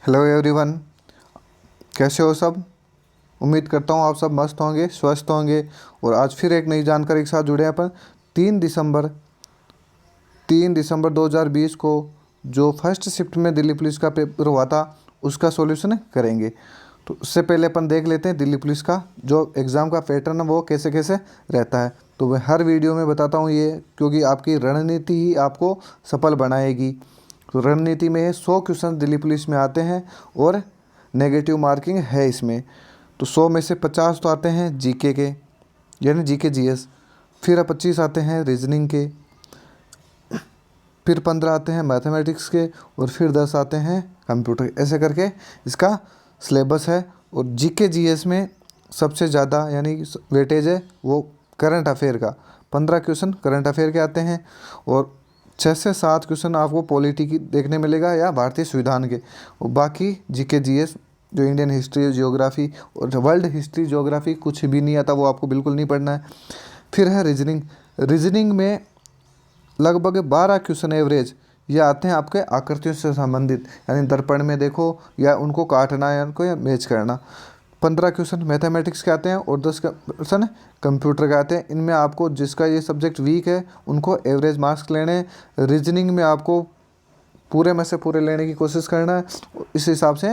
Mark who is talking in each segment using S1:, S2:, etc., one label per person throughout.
S1: Hello everyone, कैसे हो सब। उम्मीद करता हूँ आप सब मस्त होंगे, स्वस्थ होंगे। और आज फिर एक नई जानकारी के साथ जुड़े हैं अपन। 3 दिसंबर 3 दिसंबर 2020 को जो फर्स्ट शिफ्ट में दिल्ली पुलिस का पेपर हुआ था उसका सॉल्यूशन करेंगे। तो उससे पहले अपन देख लेते हैं दिल्ली पुलिस का जो एग्ज़ाम का पैटर्न है वो कैसे कैसे रहता है। तो मैं हर वीडियो में बताता हूँ ये, क्योंकि आपकी रणनीति ही आपको सफल बनाएगी। तो रणनीति में 100 क्वेश्चन दिल्ली पुलिस में आते हैं और नेगेटिव मार्किंग है इसमें। तो 100 में से 50 तो आते हैं जीके के, यानी जीके जीएस। फिर 25 आते हैं रीजनिंग के, फिर 15 आते हैं मैथमेटिक्स के, और फिर 10 आते हैं कंप्यूटर के। ऐसे करके इसका सिलेबस है। और जीके जीएस में सबसे ज़्यादा यानी वेटेज है वो करंट अफेयर का। 15 क्वेश्चन करंट अफेयर के आते हैं और 6 से 7 क्वेश्चन आपको पॉलिटी की देखने मिलेगा या भारतीय संविधान के। और बाकी जीके जीएस जो इंडियन हिस्ट्री, जियोग्राफी और वर्ल्ड हिस्ट्री, जियोग्राफी कुछ भी नहीं आता, वो आपको बिल्कुल नहीं पढ़ना है। फिर है रीजनिंग। रीजनिंग में लगभग 12 क्वेश्चन एवरेज ये आते हैं आपके आकृतियों से संबंधित, यानी दर्पण में देखो या उनको काटना या उनको या मैच करना। 15 क्वेश्चन मैथमेटिक्स के आते हैं और 10 क्वेश्चन कंप्यूटर के आते हैं। इनमें आपको जिसका ये सब्जेक्ट वीक है उनको एवरेज मार्क्स लेने हैं। रीजनिंग में आपको पूरे में से पूरे लेने की कोशिश करना है। इस हिसाब से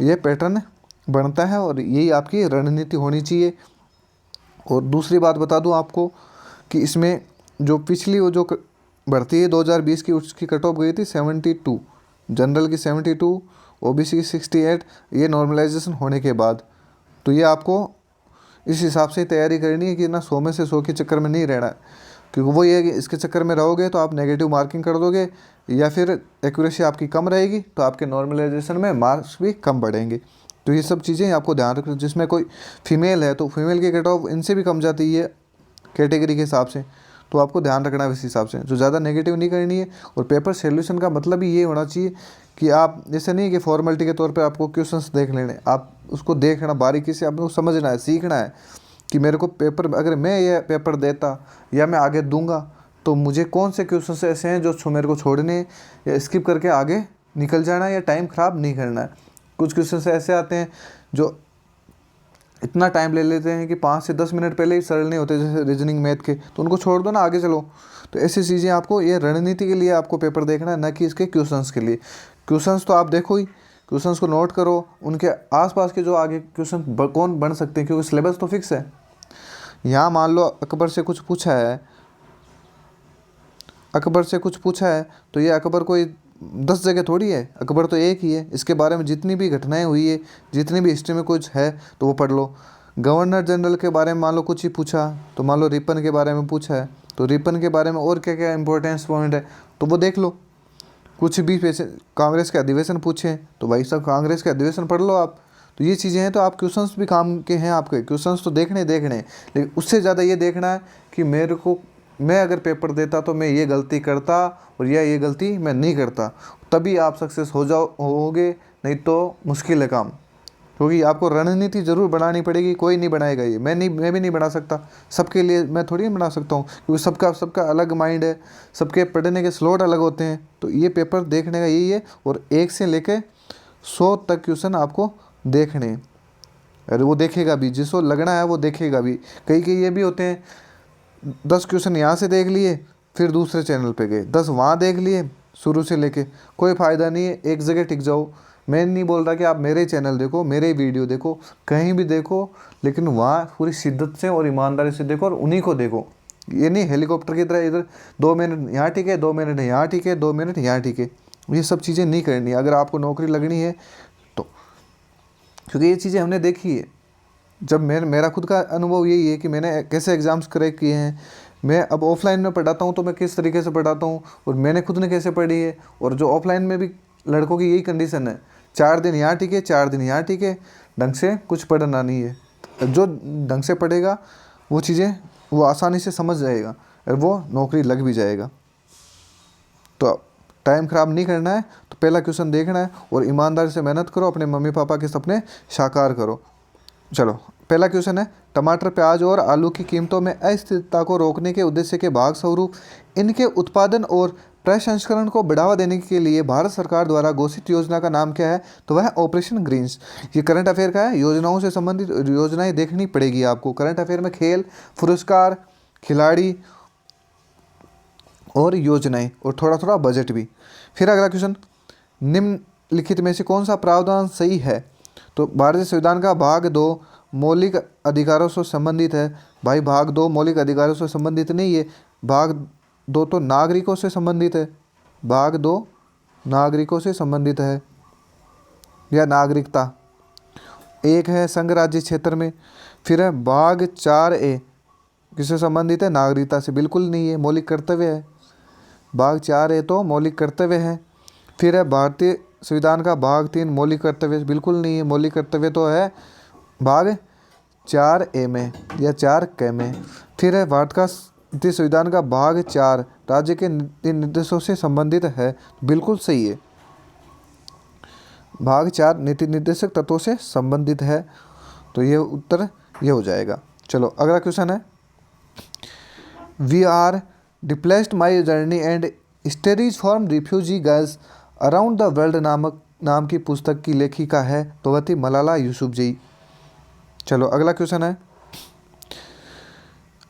S1: ये पैटर्न बनता है और यही आपकी रणनीति होनी चाहिए। और दूसरी बात बता दूं आपको कि इसमें जो पिछली वो जो भर्ती है 2020 की, उसकी कट ऑफ गई थी 72, जनरल की 72, ओबीसी की 68, ये नॉर्मलाइजेशन होने के बाद। तो ये आपको इस हिसाब से तैयारी करनी है कि ना 100 में से 100 के चक्कर में नहीं रहना है, क्योंकि वो ये है कि इसके चक्कर में रहोगे तो आप नेगेटिव मार्किंग कर दोगे या फिर एक्यूरेसी आपकी कम रहेगी तो आपके नॉर्मलाइजेशन में मार्क्स भी कम बढ़ेंगे। तो ये सब चीज़ें आपको ध्यान रखना। जिसमें कोई फीमेल है तो फीमेल की कट ऑफ इनसे भी कम जाती है कैटेगरी के हिसाब से, तो आपको ध्यान रखना है इस हिसाब से। जो ज़्यादा नेगेटिव नहीं करनी है। और पेपर सोल्यूशन का मतलब ही ये होना चाहिए कि आप जैसे नहीं कि फॉर्मेलिटी के तौर पे आपको क्वेश्चंस देख लेने, आप उसको देखना बारीकी से, आपको समझना है, सीखना है कि मेरे को पेपर, अगर मैं ये पेपर देता या मैं आगे दूंगा तो मुझे कौन से क्वेश्चंस ऐसे हैं जो मेरे को छोड़ने या स्किप करके आगे निकल जाना है या टाइम ख़राब नहीं करना है। कुछ क्वेश्चन ऐसे आते हैं जो इतना टाइम ले लेते हैं कि 5 से 10 मिनट पहले ही सरल नहीं होते, जैसे रीजनिंग मैथ के, तो उनको छोड़ दो ना, आगे चलो। तो ऐसी चीज़ें आपको, ये रणनीति के लिए आपको पेपर देखना है, न कि इसके क्वेश्चंस के लिए। क्वेश्चंस तो आप देखो ही, क्वेश्चंस को नोट करो, उनके आसपास के जो आगे क्वेश्चन कौन बन सकते हैं, क्योंकि सिलेबस तो फिक्स है। यहाँ मान लो अकबर से कुछ पूछा है, अकबर से कुछ पूछा है तो ये अकबर कोई 10 जगह थोड़ी है, अकबर तो एक ही है। इसके बारे में जितनी भी घटनाएं हुई है, जितनी भी हिस्ट्री में कुछ है तो वो पढ़ लो। गवर्नर जनरल के बारे में मान लो कुछ ही पूछा, तो मान लो रिपन के बारे में पूछा है तो रिपन के बारे में और क्या क्या इंपॉर्टेंस पॉइंट है तो वो देख लो। कुछ भी पैसे कांग्रेस के अधिवेशन पूछे तो भाई साहब कांग्रेस के अधिवेशन पढ़ लो आप। तो ये चीज़ें हैं। तो आप क्वेश्चंस भी काम के हैं, आपके क्वेश्चंस तो देखने लेकिन उससे ज़्यादा ये देखना है कि मेरे को, मैं अगर पेपर देता तो मैं ये गलती करता और या ये गलती मैं नहीं करता, तभी आप सक्सेस होगे, नहीं तो मुश्किल है काम। क्योंकि आपको रणनीति ज़रूर बनानी पड़ेगी, कोई नहीं बनाएगा ये, मैं भी नहीं बना सकता, सबके लिए मैं थोड़ी बना सकता हूँ, क्योंकि सबका अलग माइंड है, सबके पढ़ने के स्लॉट अलग होते हैं। तो ये पेपर देखने का यही है। और 1 से लेकर 100 तक क्वेश्चन आपको देखने, अरे वो देखेगा भी, जिसको लगना है वो देखेगा भी। कई ये भी होते हैं 10 क्वेश्चन यहाँ से देख लिए, फिर दूसरे चैनल पे गए, 10 वहाँ देख लिए शुरू से लेके, कोई फ़ायदा नहीं है, एक जगह टिक जाओ। मैं नहीं बोल रहा कि आप मेरे ही चैनल देखो, मेरे ही वीडियो देखो, कहीं भी देखो, लेकिन वहाँ पूरी शिद्दत से और ईमानदारी से देखो और उन्हीं को देखो। ये नहीं हेलीकॉप्टर की तरह इधर 2 मिनट यहाँ ठीक है, 2 मिनट यहाँ ठीक है, 2 मिनट यहाँ ठीक है, ये सब चीज़ें नहीं करनी अगर आपको नौकरी लगनी है तो। क्योंकि ये चीज़ें हमने देखी है। जब मेरा खुद का अनुभव यही है कि मैंने कैसे एग्ज़ाम्स क्रैक किए हैं। मैं अब ऑफलाइन में पढ़ाता हूँ तो मैं किस तरीके से पढ़ाता हूँ और मैंने खुद ने कैसे पढ़ी है। और जो ऑफलाइन में भी लड़कों की यही कंडीशन है, 4 दिन यहाँ टिके, 4 दिन यहाँ टिके, ढंग से कुछ पढ़ना नहीं है। जो ढंग से पढ़ेगा वो चीज़ें वो आसानी से समझ जाएगा और वो नौकरी लग भी जाएगा। तो टाइम ख़राब नहीं करना है, तो पहला क्वेश्चन देखना है और ईमानदारी से मेहनत करो, अपने मम्मी पापा के सपने साकार करो। चलो पहला क्वेश्चन है, टमाटर, प्याज और आलू की कीमतों में अस्थिरता को रोकने के उद्देश्य के भाग स्वरूप इनके उत्पादन और प्रसंस्करण को बढ़ावा देने के लिए भारत सरकार द्वारा घोषित योजना का नाम क्या है? तो वह ऑपरेशन ग्रीन्स। ये करंट अफेयर का है, योजनाओं से संबंधित योजनाएं देखनी पड़ेगी आपको। करंट अफेयर में खेल, पुरस्कार, खिलाड़ी और योजनाएं और थोड़ा थोड़ा बजट भी। फिर अगला क्वेश्चन, निम्नलिखित में से कौन सा प्रावधान सही है? तो भारतीय संविधान का भाग 2 मौलिक अधिकारों से संबंधित है। भाई भाग 2 मौलिक अधिकारों से संबंधित नहीं है, भाग 2 तो नागरिकों से संबंधित है। भाग 2 नागरिकों से संबंधित है या नागरिकता। एक है संघ राज्य क्षेत्र में। फिर है भाग 4A किससे संबंधित है? नागरिकता से। बिल्कुल नहीं है, मौलिक कर्तव्य है। भाग 4A तो मौलिक कर्तव्य है। फिर है भारतीय संविधान का भाग 3 मौलिक कर्तव्य, बिल्कुल नहीं है, मौलिक कर्तव्य तो है भाग 4A में या 4K में। फिर है भारत का संविधान का भाग 4 राज्य के नीति निर्देशों से संबंधित है, बिल्कुल सही है। भाग 4 नीति निर्देशक तत्वों से संबंधित है, तो ये उत्तर ये हो जाएगा। चलो अगला क्वेश्चन है, we are displaced my journey and stories from refugee girls around the world नाम की पुस्तक की लेखिका है? तो वह थी मलाला यूसुफजई। चलो अगला क्वेश्चन है,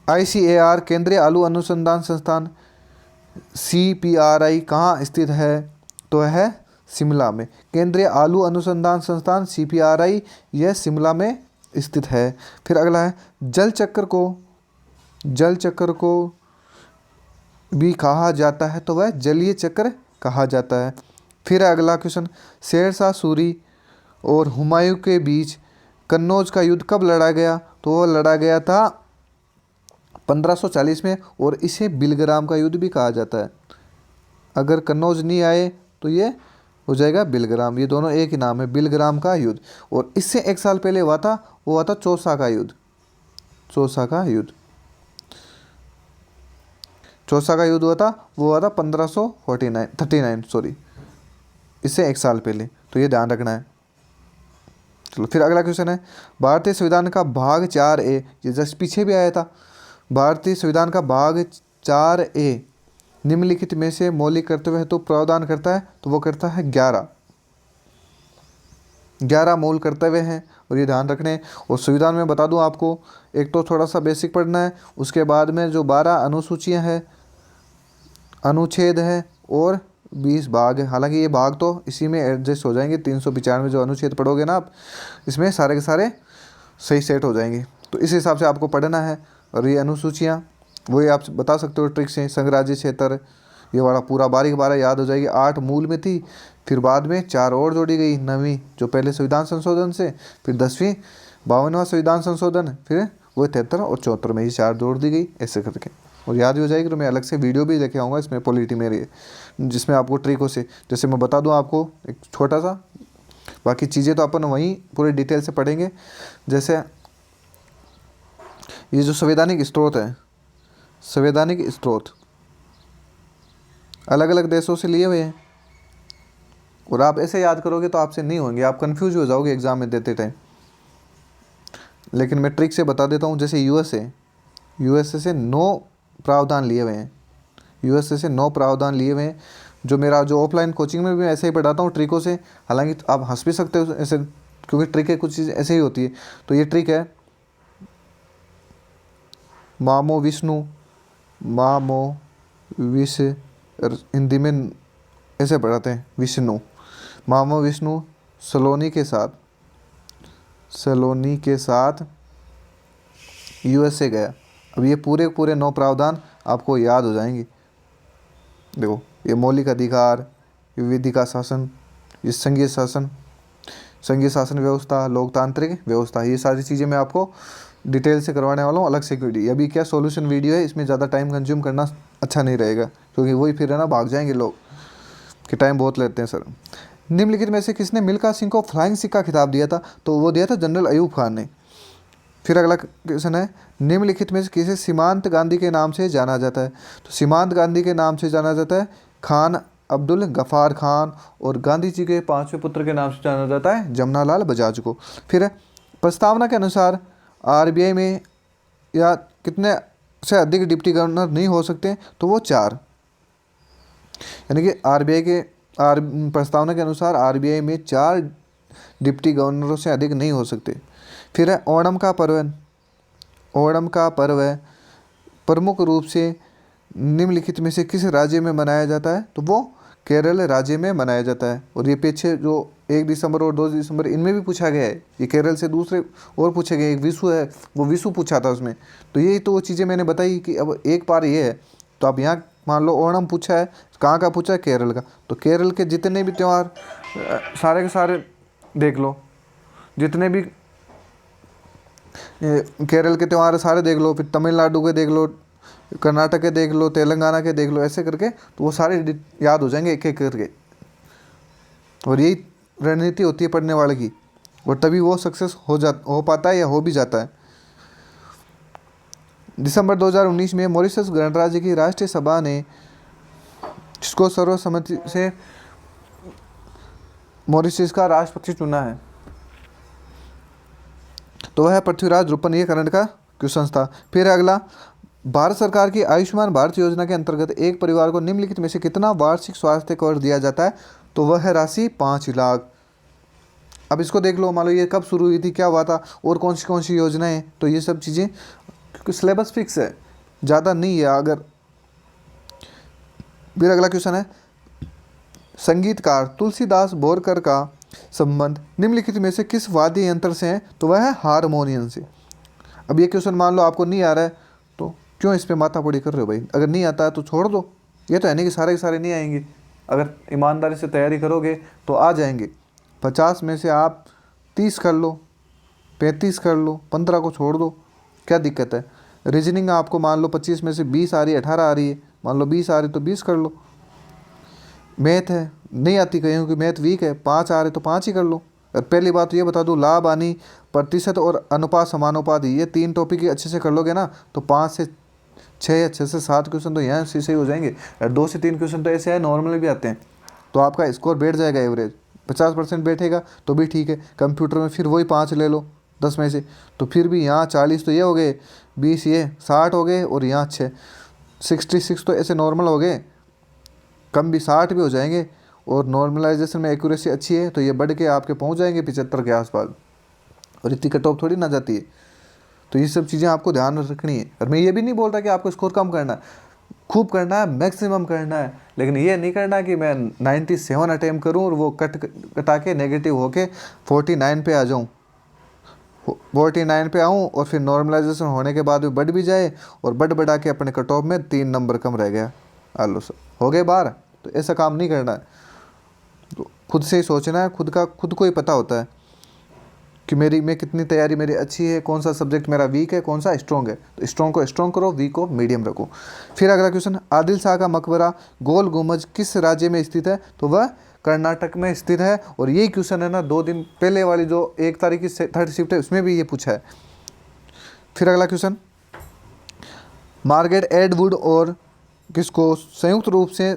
S1: ICAR केंद्रीय आलू अनुसंधान संस्थान CPRI कहाँ स्थित है? तो है शिमला में। केंद्रीय आलू अनुसंधान संस्थान CPRI यह शिमला में स्थित है। फिर अगला है, जल चक्र को भी कहा जाता है? तो वह जलीय चक्र कहा जाता है। फिर अगला क्वेश्चन, शेरशाह सूरी और हुमायूं के बीच कन्नौज का युद्ध कब लड़ा गया? तो वह लड़ा गया था 1540 में, और इसे बिलग्राम का युद्ध भी कहा जाता है। अगर कन्नौज नहीं आए तो ये हो जाएगा बिलग्राम। ये दोनों एक ही नाम है, बिलग्राम का युद्ध। और इससे 1 साल पहले हुआ था, वो हुआ था चौसा का युद्ध। चौसा का युद्ध हुआ था, वो हुआ था 1539 सॉरी, इससे 1 साल पहले, तो ये ध्यान रखना है। चलो फिर अगला क्वेश्चन है, भारतीय संविधान का भाग 4A, ये जस्ट पीछे भी आया था। भारतीय संविधान का भाग 4A निम्नलिखित में से मौलिक कर्तव्य हेतु प्रावधान करता है? तो वो करता है 11 मूल कर्तव्य हैं, और ये ध्यान रखने। और संविधान में बता दूं आपको, एक तो थोड़ा सा बेसिक पढ़ना है, उसके बाद में जो 12 अनुसूचियां हैं, अनुच्छेद है और 20 भाग है। हालांकि ये भाग तो इसी में एडजस्ट हो जाएंगे, 395 जो अनुच्छेद पढ़ोगे ना आप, इसमें सारे के सारे सही सेट हो जाएंगे। तो इस हिसाब से आपको पढ़ना है। और ये अनुसूचियाँ वही आप बता सकते हो ट्रिक से। संघ राज्य क्षेत्र, ये वाला पूरा बारीक बारह याद हो जाएगी। 8 मूल में थी, फिर बाद में 4 और जोड़ी गई, 9वीं जो पहले संविधान संशोधन से, फिर 10वीं 52वां संविधान संशोधन, फिर वो 73 और 74 में ये 4 जोड़ दी गई, ऐसे करके। और याद भी हो जाएगी। तो मैं अलग से वीडियो भी लेके आऊँगा इसमें पॉलिटी मेरी, जिसमें आपको ट्रिकों से, जैसे मैं बता दूँ आपको एक छोटा सा, बाकी चीज़ें तो अपन वहीं पूरे डिटेल से पढ़ेंगे। जैसे ये जो संवैधानिक स्रोत है, संवैधानिक स्रोत अलग अलग देशों से लिए हुए हैं, और आप ऐसे याद करोगे तो आपसे नहीं होंगे, आप कंफ्यूज हो जाओगे एग्जाम में देते टाइम। लेकिन मैं ट्रिक से बता देता हूँ। जैसे यूएसए से 9 प्रावधान लिए हुए हैं, यूएसए से 9 प्रावधान लिए हुए हैं। जो मेरा जो ऑफलाइन कोचिंग में भी ऐसे ही पढ़ाता हूँ ट्रिकों से। हालांकि आप हंस भी सकते हो ऐसे, क्योंकि ट्रिक है, कुछ चीज़ ऐसे ही होती है। तो ये ट्रिक है, मामो विष, हिंदी में ऐसे पढ़ाते हैं विष्णु, मामो विष्णु सलोनी के साथ यूएसए गया। अब ये पूरे 9 प्रावधान आपको याद हो जाएंगे। देखो, ये मौलिक अधिकार, विधिका शासन, ये संघीय शासन व्यवस्था, लोकतांत्रिक व्यवस्था, ये सारी चीज़ें मैं आपको डिटेल से करवाने वाला हूँ अलग से वीडियो। अभी क्या सॉल्यूशन वीडियो है, इसमें ज़्यादा टाइम कंज्यूम करना अच्छा नहीं रहेगा, क्योंकि वही फिर है ना, भाग जाएंगे लोग कि टाइम बहुत लेते हैं सर। निम्नलिखित में से किसने मिल्खा सिंह को फ्लाइंग सिक्का खिताब दिया था? तो वो दिया था जनरल अयूब खान ने। फिर अगला क्वेश्चन है, निम्नलिखित में से किसे सीमांत गांधी के नाम से जाना जाता है? तो सीमांत गांधी के नाम से जाना जाता है खान अब्दुल गफ़ार खान, और गांधी जी के 5वें पुत्र के नाम से जाना जाता है जमनालाल बजाज को। फिर प्रस्तावना के अनुसार आरबीआई में या कितने से अधिक डिप्टी गवर्नर नहीं हो सकते? तो वो 4। यानी कि आरबीआई के प्रस्तावना के अनुसार आरबीआई में 4 डिप्टी गवर्नरों से अधिक नहीं हो सकते। फिर है ओणम का पर्व। ओणम का पर्व प्रमुख रूप से निम्नलिखित में से किस राज्य में मनाया जाता है? तो वो केरल राज्य में मनाया जाता है। और ये पीछे जो 1 दिसंबर और 2 दिसंबर इनमें भी पूछा गया है। ये केरल से दूसरे और पूछे गए, एक विशु है, वो विशु पूछा था उसमें। तो यही तो वो चीज़ें मैंने बताई कि अब एक बार ये है, तो अब यहाँ मान लो ओणम पूछा है, कहाँ का पूछा है? केरल का। तो केरल के जितने भी त्यौहार सारे के सारे देख लो, जितने भी केरल के त्यौहार सारे देख लो, फिर तमिलनाडु के देख लो, कर्नाटक के देख लो, तेलंगाना के देख लो, ऐसे करके तो वो सारे याद हो जाएंगे एक एक करके। और यही रणनीति होती है पढ़ने वाले की, और तभी वो सक्सेस हो पाता है या हो भी जाता है। दिसंबर 2019 में मॉरिशस गणराज्य की राष्ट्रीय सभा ने जिसको सर्वसम्मति से मॉरिशस का राष्ट्रपति चुना है, तो वह पृथ्वीराज रूपन। ये करंट का क्वेश्चन था। फिर अगला, भारत सरकार की आयुष्मान भारत योजना के अंतर्गत एक परिवार को निम्नलिखित में से कितना वार्षिक स्वास्थ्य कवर दिया जाता है? तो वह राशि 5 लाख। अब इसको देख लो, मान लो ये कब शुरू हुई थी, क्या हुआ था, और कौन सी योजनाएं, तो ये सब चीज़ें, क्योंकि सिलेबस फिक्स है, ज़्यादा नहीं है। अगर फिर अगला क्वेश्चन है, संगीतकार तुलसीदास बोरकर का संबंध निम्नलिखित में से किस वाद्य यंत्र से है? तो वह है हारमोनियम से। अब ये क्वेश्चन मान लो आपको नहीं आ रहा है, तो क्यों इस पे माथापड़ी कर रहे हो भाई? अगर नहीं आता है तो छोड़ दो। ये तो है नहीं कि सारे के सारे नहीं आएंगे, अगर ईमानदारी से तैयारी करोगे तो आ जाएंगे। 50 में से आप 30 कर लो, 35 कर लो, 15 को छोड़ दो, क्या दिक्कत है? रीजनिंग आपको मान लो 25 में से 20 आ रही है, 18 आ रही है, मान लो 20 आ रही तो 20 कर लो। मैथ है, नहीं आती कहीं कि मैथ वीक है, 5 आ रहे तो 5 ही कर लो। और पहली बात तो ये बता दूँ, लाभ हानि, प्रतिशत और अनुपात समानुपात, ये 3 टॉपिक अच्छे से कर लोगे ना, तो 5 से 6 या 6 से 7 क्वेश्चन तो यहाँ से सही हो जाएंगे। और 2 से 3 क्वेश्चन तो ऐसे है नॉर्मल भी आते हैं, तो आपका स्कोर बैठ जाएगा एवरेज। 50% बैठेगा तो भी ठीक है। कंप्यूटर में फिर वही 5 ले लो 10 में से, तो फिर भी यहाँ 40 तो ये हो गए, 20 ये 60 हो गए, और यहाँ 66 तो ऐसे नॉर्मल हो गए, कम भी 60 भी हो जाएंगे। और नॉर्मलाइजेशन में एक्यूरेसी अच्छी है तो ये बढ़ के आपके पहुंच जाएंगे 75 के आसपास, और इतनी कट ऑफ थोड़ी ना जाती है। तो ये सब चीज़ें आपको ध्यान में रखनी है। और मैं ये भी नहीं बोल रहा कि आपको स्कोर कम करना है, खूब करना है, मैक्सिमम करना है, लेकिन ये नहीं करना कि मैं 97 अटैम्प्ट करूँ और वो कटा के नेगेटिव होके 49 पे आ जाऊँ, 49 पे आऊँ और फिर नॉर्मलाइजेशन होने के बाद भी बढ़ भी जाए, और बढ़ा के अपने कट ऑफ में 3 नंबर कम रह गया, आलो सर हो गए बाहर। तो ऐसा काम नहीं करना है। तो खुद से ही सोचना है, खुद को ही पता होता है कि मैं कितनी तैयारी मेरी अच्छी है, कौन सा सब्जेक्ट मेरा वीक है, कौन सा स्ट्रॉन्ग है। तो स्ट्रॉन्ग को स्ट्रॉन्ग करो, वीक को मीडियम रखो। फिर अगला क्वेश्चन, आदिल शाह का मकबरा गोल गुम्बज किस राज्य में स्थित है? तो वह कर्नाटक में स्थित है। और यही क्वेश्चन है ना 2 दिन पहले वाली जो 1 तारीख की 3rd शिफ्ट है उसमें भी ये पूछा है। फिर अगला क्वेश्चन, मार्गरेट एटवुड और किसको संयुक्त रूप से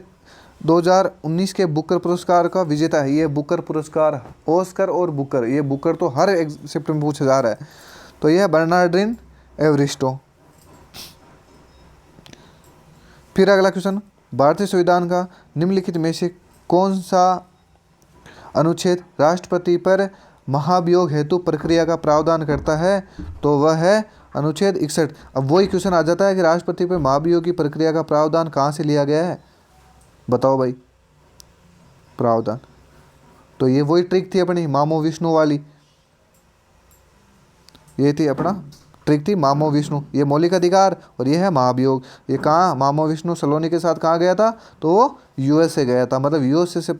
S1: 2019 के बुकर पुरस्कार का विजेता है? ये बुकर पुरस्कार, ऑस्कर और बुकर, ये बुकर तो हर शिफ्ट में पूछा जा रहा है। तो यह बर्नार्डिन एवरिस्टो। फिर अगला क्वेश्चन, भारतीय संविधान का निम्नलिखित में से कौन सा अनुच्छेद राष्ट्रपति पर महाभियोग हेतु प्रक्रिया का प्रावधान करता है? तो वह है अनुच्छेद 61। अब वही क्वेश्चन आ जाता है कि राष्ट्रपति पर महाभियोग की प्रक्रिया का प्रावधान कहाँ से लिया गया है? बताओ भाई, प्रावधान तो ये वही ट्रिक थी अपनी मामो विष्णु वाली, ये थी अपना ट्रिक थी मामो विष्णु। ये मौलिक अधिकार और ये है महाभियोग। ये कहाँ मामो विष्णु सलोनी के साथ कहाँ गया था? तो वो यूएस से गया था, मतलब यूएस से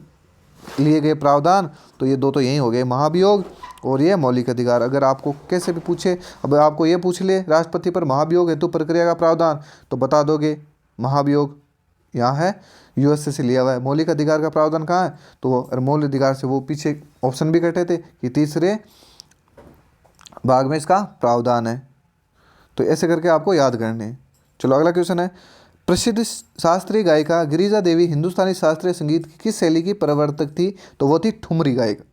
S1: लिए गए प्रावधान। तो ये 2 तो यही हो गए, महाभियोग और ये मौलिक अधिकार। अगर आपको कैसे भी पूछे, अब आपको ये पूछ ले राष्ट्रपति पर महाभियोग हेतु प्रक्रिया का प्रावधान, तो बता दोगे महाभियोग यहाँ है, यूएसए से लिया हुआ है। मौलिक अधिकार का प्रावधान कहाँ है? तो मौलिक अधिकार से वो पीछे ऑप्शन भी कटे थे कि तीसरे भाग में इसका प्रावधान है। तो ऐसे करके आपको याद करने हैं। चलो अगला क्वेश्चन है, प्रसिद्ध शास्त्रीय गायिका गिरिजा देवी हिंदुस्तानी शास्त्रीय संगीत की किस शैली की प्रवर्तक थी? तो वो थी ठुमरी गायिका।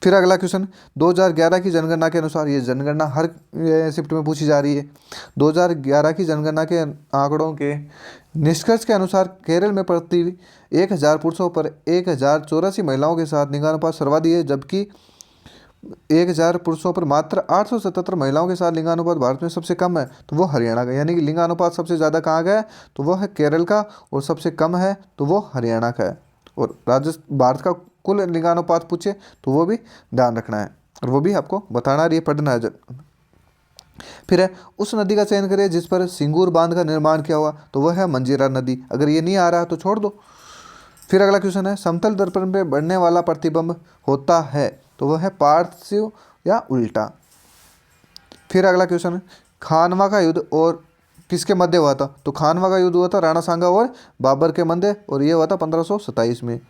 S1: फिर अगला क्वेश्चन, 2011 की जनगणना के अनुसार, ये जनगणना हर शिफ्ट में पूछी जा रही है। 2011 की जनगणना के आंकड़ों के निष्कर्ष के अनुसार केरल में प्रति 1000 पुरुषों पर 1084 महिलाओं के साथ लिंगानुपात सर्वाधिक है, जबकि 1000 पुरुषों पर मात्र 877 महिलाओं के साथ लिंगानुपात भारत में सबसे कम है, तो वो हरियाणा का। यानी कि लिंगानुपात सबसे ज़्यादा कहाँ का है, तो वो है केरल का, और सबसे कम है तो वो हरियाणा का है। और भारत का कुल लिंगानुपात पूछे तो वो भी ध्यान रखना है, और वो भी आपको बताना है, ये पढ़ना है। फिर है, उस नदी का चयन करें जिस पर सिंगूर बांध का निर्माण किया हुआ, तो वह है मंजीरा नदी। अगर ये नहीं आ रहा तो छोड़ दो। फिर अगला क्वेश्चन है, समतल दर्पण पे बढ़ने वाला प्रतिबिंब होता है, तो वह है पार्थिव या उल्टा। फिर अगला क्वेश्चन है, खानवा का युद्ध और किसके मध्य हुआ था, तो खानवा का युद्ध हुआ था राणा सांगा और बाबर के मध्य, और ये हुआ था 1527 में।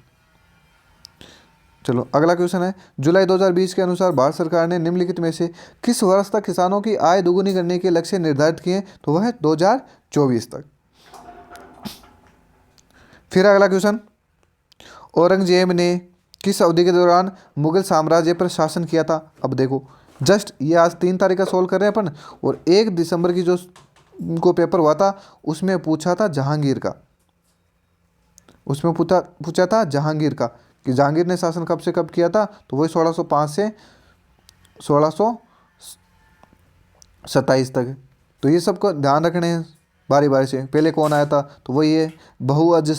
S1: चलो अगला क्वेश्चन है, जुलाई 2020 के अनुसार भारत सरकार ने निम्नलिखित में से किस वर्ष तक किसानों की आय दोगुनी करने के लक्ष्य निर्धारित किए, तो वह है 2024 तक। फिर अगला क्वेश्चन, औरंगजेब ने किस अवधि के दौरान मुगल साम्राज्य पर शासन किया था। अब देखो, जस्ट ये आज 3 तारीख का सोल्व कर रहे हैं अपन, और 1 दिसंबर की जो को पेपर हुआ था उसमें पूछा था जहांगीर का, उसमें पूछा था जहांगीर का कि जहांगीर ने शासन कब से कब किया था, तो वही 1605 से 1627 तक। तो ये सबको ध्यान रखने हैं बारी बारी से। पहले कौन आया था, तो वही है बहुअज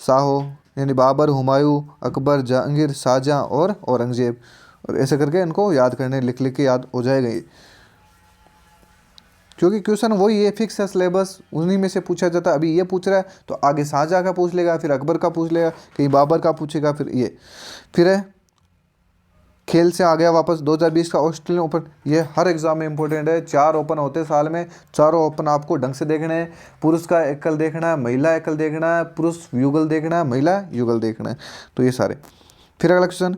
S1: शाहो, यानी बाबर, हुमायूं, अकबर, जहांगीर, शाहजहां और औरंगजेब। और ऐसे करके इनको याद करने, लिख लिख के याद हो जाएगा ये, क्योंकि क्वेश्चन वही है, फिक्स है सिलेबस, उन्हीं में से पूछा जाता है। अभी ये पूछ रहा है तो आगे शाहजहां का पूछ लेगा, फिर अकबर का पूछ लेगा, कहीं बाबर का पूछेगा, फिर ये। फिर है, खेल से आ गया वापस 2020 का ऑस्ट्रेलियन ओपन, ये हर एग्जाम में इंपॉर्टेंट है। 4 ओपन होते हैं साल में, चारों ओपन आपको ढंग से देखने हैं। पुरुष का एकल देखना है, महिला एकल देखना है, पुरुष युगल देखना है, महिला युगल देखना है, तो ये सारे। फिर अगला क्वेश्चन,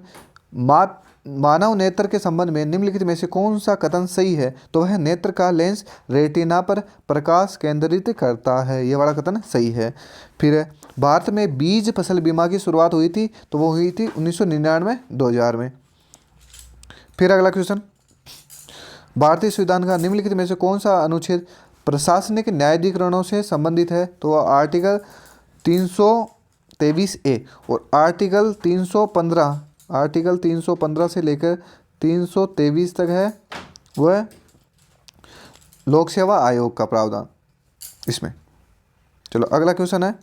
S1: मानव नेत्र के संबंध में निम्नलिखित में से कौन सा कथन सही है, तो वह नेत्र का लेंस रेटिना पर प्रकाश केंद्रित करता है, ये वाला कथन सही है। फिर है, भारत में बीज फसल बीमा की शुरुआत हुई थी, तो वो हुई थी 1999-2000 में। फिर अगला क्वेश्चन, भारतीय संविधान का निम्नलिखित में से कौन सा अनुच्छेद प्रशासनिक न्यायाधिकरणों से संबंधित है, तो वह आर्टिकल 323A और आर्टिकल 315 से लेकर 323 तक है, वह लोक सेवा आयोग का प्रावधान इसमें। चलो अगला क्वेश्चन है,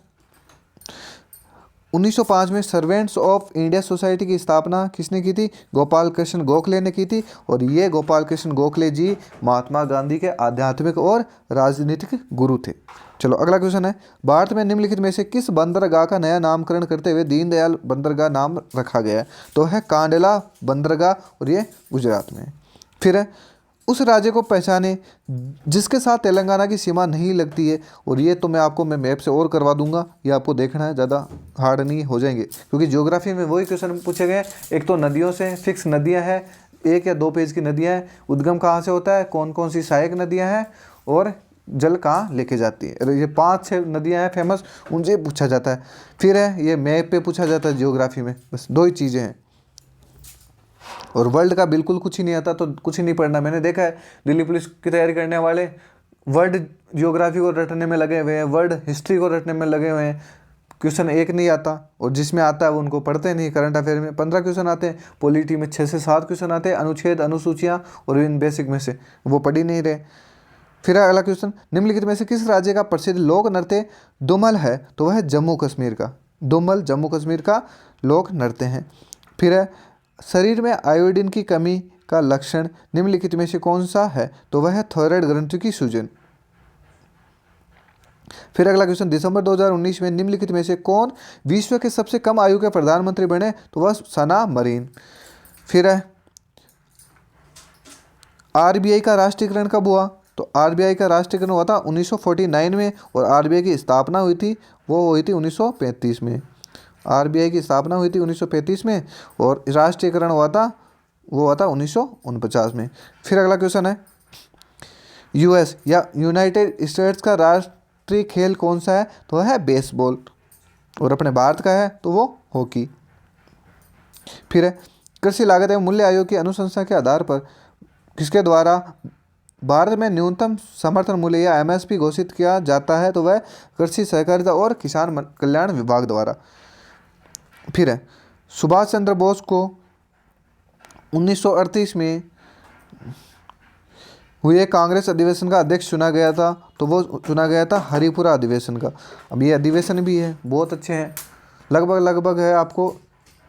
S1: 1905 में सर्वेंट्स ऑफ इंडिया सोसाइटी की स्थापना किसने की थी, गोपाल कृष्ण गोखले ने की थी। और ये गोपाल कृष्ण गोखले जी महात्मा गांधी के आध्यात्मिक और राजनीतिक गुरु थे। चलो अगला क्वेश्चन है, भारत में निम्नलिखित में से किस बंदरगाह का नया नामकरण करते हुए दीनदयाल बंदरगाह नाम रखा गया है, तो है कांडला बंदरगाह, और ये गुजरात में। फिर है, उस राज्य को पहचाने जिसके साथ तेलंगाना की सीमा नहीं लगती है, और ये तो मैं मैप से और करवा दूंगा, ये आपको देखना है, ज़्यादा हार्ड नहीं हो जाएंगे, क्योंकि ज्योग्राफी में वही क्वेश्चन पूछे गए। एक तो नदियों से, फिक्स नदियां हैं, 1 या 2 पेज की नदियां हैं, उद्गम कहाँ से होता है, कौन कौन सी सहायक नदियाँ हैं, और जल कहाँ लेके जाती है। ये 5-6 नदियाँ हैं फेमस, उनसे पूछा जाता है। फिर है, ये मैप पे पूछा जाता है ज्योग्राफी में, बस 2 ही चीज़ें हैं। और वर्ल्ड का बिल्कुल कुछ ही नहीं आता तो कुछ ही नहीं पढ़ना। मैंने देखा है दिल्ली पुलिस की तैयारी करने वाले वर्ल्ड जियोग्राफी को रटने में लगे हुए हैं, वर्ल्ड हिस्ट्री को रटने में लगे हुए हैं, क्वेश्चन एक नहीं आता, और जिसमें आता है वो उनको पढ़ते नहीं। करंट अफेयर में 15 क्वेश्चन आते हैं, पॉलिटी में 6 से 7 क्वेश्चन आते हैं, अनुच्छेद अनुसूचियाँ और इन बेसिक में से वो पढ़ ही नहीं रहे। फिर अगला क्वेश्चन, निम्नलिखित में से किस राज्य का प्रसिद्ध लोक नृत्य दुमल है, तो वह है जम्मू कश्मीर का। दुमल जम्मू कश्मीर का लोक नृत्य है। फिर है, शरीर में आयोडीन की कमी का लक्षण निम्नलिखित में से कौन सा है, तो वह है थायराइड ग्रंथि की सूजन। फिर अगला क्वेश्चन, दिसंबर 2019 में निम्नलिखित में से कौन विश्व के सबसे कम आयु के प्रधानमंत्री बने, तो वह सना मरीन। फिर है, आरबीआई का राष्ट्रीयकरण कब हुआ, तो आरबीआई का राष्ट्रीयकरण हुआ था 1949 में, और आरबीआई की स्थापना हुई थी, वो हुई थी 1935 में। आरबीआई की स्थापना हुई थी 1935 में, और राष्ट्रीयकरण हुआ था 1949 में। फिर अगला क्वेश्चन है, यूएस या यूनाइटेड स्टेट्स का राष्ट्रीय खेल कौन सा है, तो है बेसबॉल, और अपने भारत का है तो वो हॉकी। फिर है कृषि लागत एवं मूल्य आयोग की अनुशंसा के आधार पर किसके द्वारा भारत में न्यूनतम समर्थन मूल्य या एमएसपी घोषित किया जाता है, तो वह कृषि सहकारिता और किसान कल्याण विभाग द्वारा। फिर है सुभाष चंद्र बोस को 1938 में हुए कांग्रेस अधिवेशन का अध्यक्ष चुना गया था, तो वो चुना गया था हरिपुरा अधिवेशन का। अब ये अधिवेशन भी है, बहुत अच्छे हैं, लगभग है आपको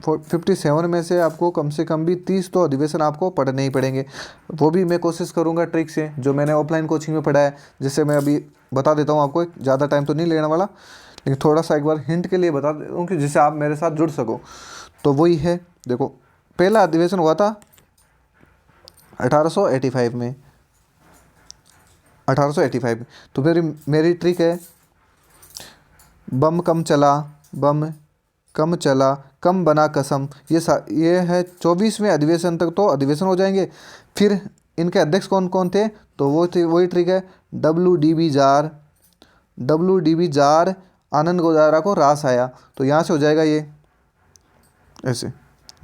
S1: 57 में से आपको कम से कम भी 30 तो अधिवेशन आपको पढ़ने ही पड़ेंगे। वो भी मैं कोशिश करूँगा ट्रिक से, जो मैंने ऑफलाइन कोचिंग में पढ़ा है। जैसे मैं अभी बता देता हूँ आपको, ज़्यादा टाइम तो नहीं लेने वाला, लेकिन थोड़ा सा एक बार हिंट के लिए बता देता हूँ कि जिससे आप मेरे साथ जुड़ सको। तो वही है, देखो पहला अधिवेशन हुआ था 1885 में, 1885 में। तो मेरी ट्रिक है, बम कम चला, बम कम चला, कम बना कसम, ये है 24वें अधिवेशन तक तो अधिवेशन हो जाएंगे। फिर इनके अध्यक्ष कौन कौन थे, तो वो थे, वही ट्रिक है, WDB जार आनंद गोदारा को रास आया, तो यहाँ से हो जाएगा ये ऐसे,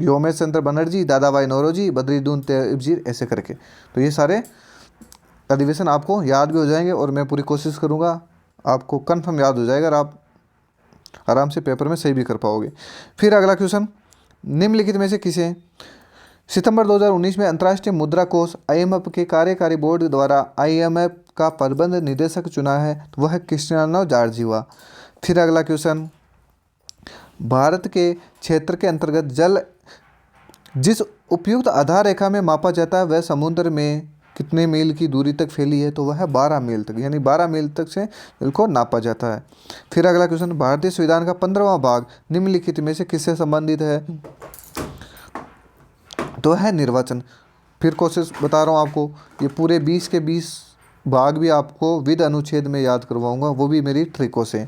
S1: योमेश चंद्र बनर्जी, दादा भाई नौरोजी, बद्रीदून तेबजीर, ऐसे करके। तो ये सारे अधिवेशन आपको याद भी हो जाएंगे और मैं पूरी कोशिश करूँगा आपको कन्फर्म याद हो जाएगा और आप आराम से पेपर में सही भी कर पाओगे। फिर अगला क्वेश्चन, निम्नलिखित में से किसे सितंबर 2019 में अंतर्राष्ट्रीय मुद्रा कोष IMF के कार्यकारी बोर्ड द्वारा IMF का प्रबंध निदेशक चुना है, तो वह क्रिस्टियानो जॉर्जिवा। फिर अगला क्वेश्चन, भारत के क्षेत्र के अंतर्गत जल जिस उपयुक्त आधार रेखा में मापा जाता है वह समुद्र में कितने मील की दूरी तक फैली है, तो वह 12 मील तक, यानी 12 मील तक से जल को नापा जाता है। फिर अगला क्वेश्चन, भारतीय संविधान का 15वां भाग निम्नलिखित में से किससे संबंधित है, तो है निर्वाचन। फिर कोशिश बता रहा हूँ आपको, ये पूरे 20 के 20 भाग भी आपको विद अनुच्छेद में याद करवाऊंगा, वो भी मेरी ट्रिकों से।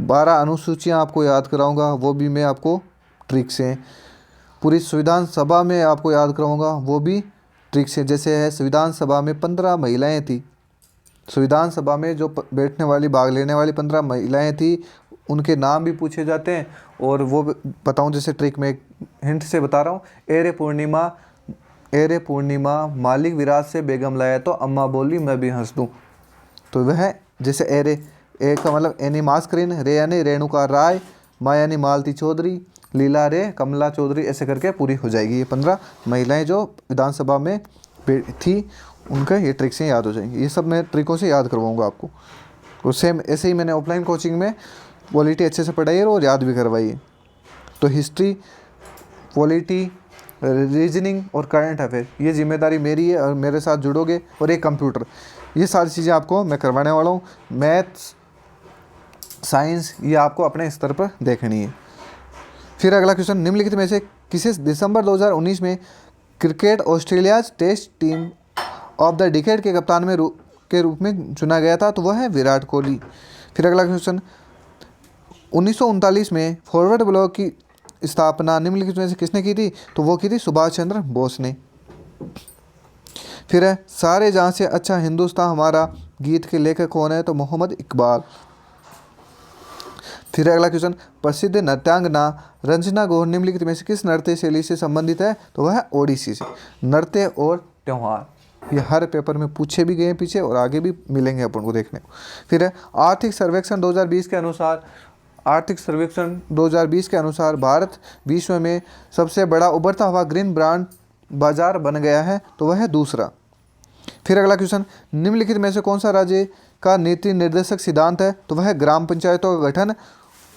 S1: 12 अनुसूचियाँ आपको याद कराऊंगा, वो भी मैं आपको ट्रिक से। पूरी संविधान सभा में आपको याद कराऊंगा, वो भी ट्रिक से। जैसे है संविधान सभा में 15 महिलाएं थी, संविधान सभा में जो बैठने वाली, भाग लेने वाली 15 महिलाएं थी, उनके नाम भी पूछे जाते हैं। और वो बताऊं, जैसे ट्रिक में हिंट से बता रहा हूँ, एरे पूर्णिमा मालिक विराज से बेगम लाया, तो अम्मा बोली मैं भी हंस दूँ। तो वह जैसे ए का मतलब एनी मास्करीन, रे यानी रेणुका राय, मा यानी मालती चौधरी, लीला रे कमला चौधरी, ऐसे करके पूरी हो जाएगी। ये 15 महिलाएं जो विधानसभा में थी, उनका ये ट्रिक से याद हो जाएंगे। ये सब मैं ट्रिकों से याद करवाऊंगा आपको। तो सेम ऐसे ही मैंने ऑफलाइन कोचिंग में पॉलिटी अच्छे से पढ़ाई है और याद भी करवाई है। तो हिस्ट्री, पॉलिटी, रीजनिंग और करंट अफेयर, ये जिम्मेदारी मेरी है और मेरे साथ जुड़ोगे। और एक कंप्यूटर, ये सारी चीज़ें आपको मैं करवाने वाला हूँ। मैथ्स, साइंस, ये आपको अपने स्तर पर देखनी है। फिर अगला क्वेश्चन, निम्नलिखित में से किसे दिसंबर 2019 में cricket Australia test team of the decade के कप्तान के रूप में चुना गया था, तो वह है विराट कोहली। फिर अगला क्वेश्चन, 1939 में फॉरवर्ड ब्लॉक की स्थापना निम्नलिखित में से किसने की थी, तो वो की थी सुभाष चंद्र बोस ने। फिर है सारे जहाँ से अच्छा हिंदुस्तान हमारा गीत के लेखक कौन है, तो मोहम्मद इकबाल। फिर अगला क्वेश्चन, प्रसिद्ध नृत्यांगना रंजना गौर निम्नलिखित में से किस नृत्य शैली से संबंधित है, तो वह है ओडिसी से। नृत्य और त्यौहार, ये हर पेपर में पूछे भी गए हैं पीछे और आगे भी मिलेंगे अपन को देखने को। फिर है आर्थिक सर्वेक्षण 2020 के अनुसार, आर्थिक सर्वेक्षण 2020 के अनुसार भारत विश्व में सबसे बड़ा उभरता हुआ ग्रीन ब्रांड बाजार बन गया है, तो वह है दूसरा। फिर अगला क्वेश्चन, निम्नलिखित में से कौन सा राज्य का नीति निर्देशक सिद्धांत है, तो वह है ग्राम पंचायतों का गठन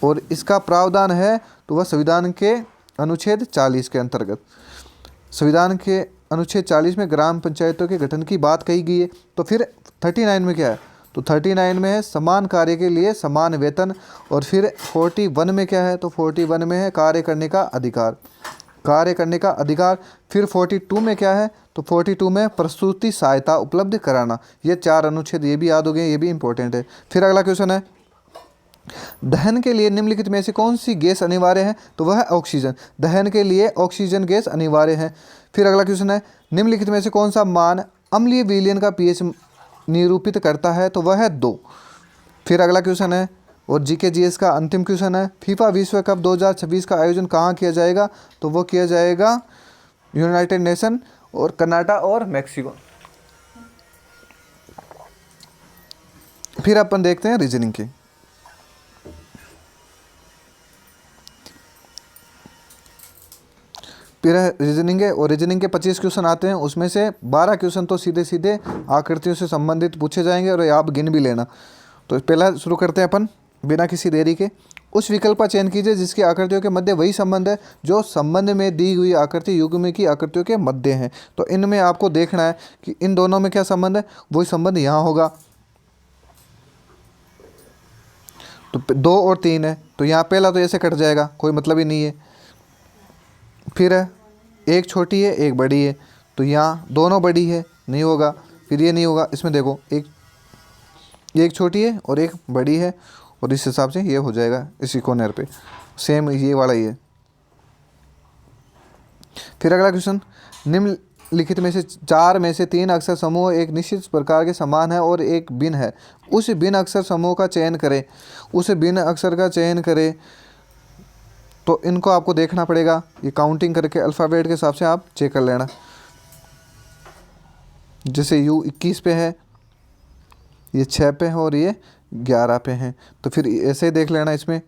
S1: और इसका प्रावधान है, तो वह संविधान के अनुच्छेद 40 के अंतर्गत, संविधान के अनुच्छेद 40 में ग्राम पंचायतों के गठन की बात कही गई है। तो फिर 39 में क्या है, तो 39 में है समान कार्य के लिए समान वेतन। और फिर 41 में क्या है, तो 41 में है कार्य करने का अधिकार, कार्य करने का अधिकार। फिर 42 में क्या है, तो 42 में प्रसूति सहायता उपलब्ध कराना। ये 4 अनुच्छेद ये भी याद हो गए, ये भी इंपॉर्टेंट है। फिर अगला क्वेश्चन है, दहन के लिए निम्नलिखित में से कौन सी गैस अनिवार्य है, तो वह है ऑक्सीजन। दहन के लिए ऑक्सीजन गैस अनिवार्य है। फिर अगला क्वेश्चन है, निम्नलिखित में से कौन सा मान अम्लीय विलयन का pH निरूपित करता है, तो वह है 2। फिर अगला क्वेश्चन है, और जीके जीएस का अंतिम क्वेश्चन है, फीफा विश्व कप 2026 का आयोजन कहाँ किया जाएगा? तो वो किया जाएगा यूनाइटेड नेशन और कनाडा और मैक्सिको। फिर अपन देखते हैं रीजनिंग की। फिर रीजनिंग है, और रीजनिंग के 25 क्वेश्चन आते हैं, उसमें से 12 क्वेश्चन तो सीधे सीधे आकृतियों से संबंधित पूछे जाएंगे और ये आप गिन भी लेना। तो पहला शुरू करते हैं अपन बिना किसी देरी के। उस विकल्प का चयन कीजिए जिसकी आकृतियों के मध्य वही संबंध है जो संबंध में दी हुई आकृति युग्म की आकृतियों के मध्य है। तो इनमें आपको देखना है कि इन दोनों में क्या संबंध है, वही संबंध यहाँ होगा। तो 2 और 3 है, तो यहाँ पहला तो ऐसे कट जाएगा, कोई मतलब ही नहीं है। फिर है एक छोटी है एक बड़ी है, तो यहाँ दोनों बड़ी है, नहीं होगा। फिर ये नहीं होगा, इसमें देखो एक छोटी है और एक बड़ी है, और इस हिसाब से ये हो जाएगा इसी कॉर्नर पे, सेम ये वाला ही है। फिर अगला क्वेश्चन, निम्नलिखित में से 4 में से 3 अक्षर समूह एक निश्चित प्रकार के समान है और एक भिन्न है, उस भिन्न अक्षर समूह का चयन करें। उस भिन्न अक्षर का चयन करें, तो इनको आपको देखना पड़ेगा, ये काउंटिंग करके अल्फ़ाबेट के हिसाब से आप चेक कर लेना। जैसे यू 21 पे है, ये 6 पे है और ये 11 पे हैं, तो फिर ऐसे ही देख लेना। इसमें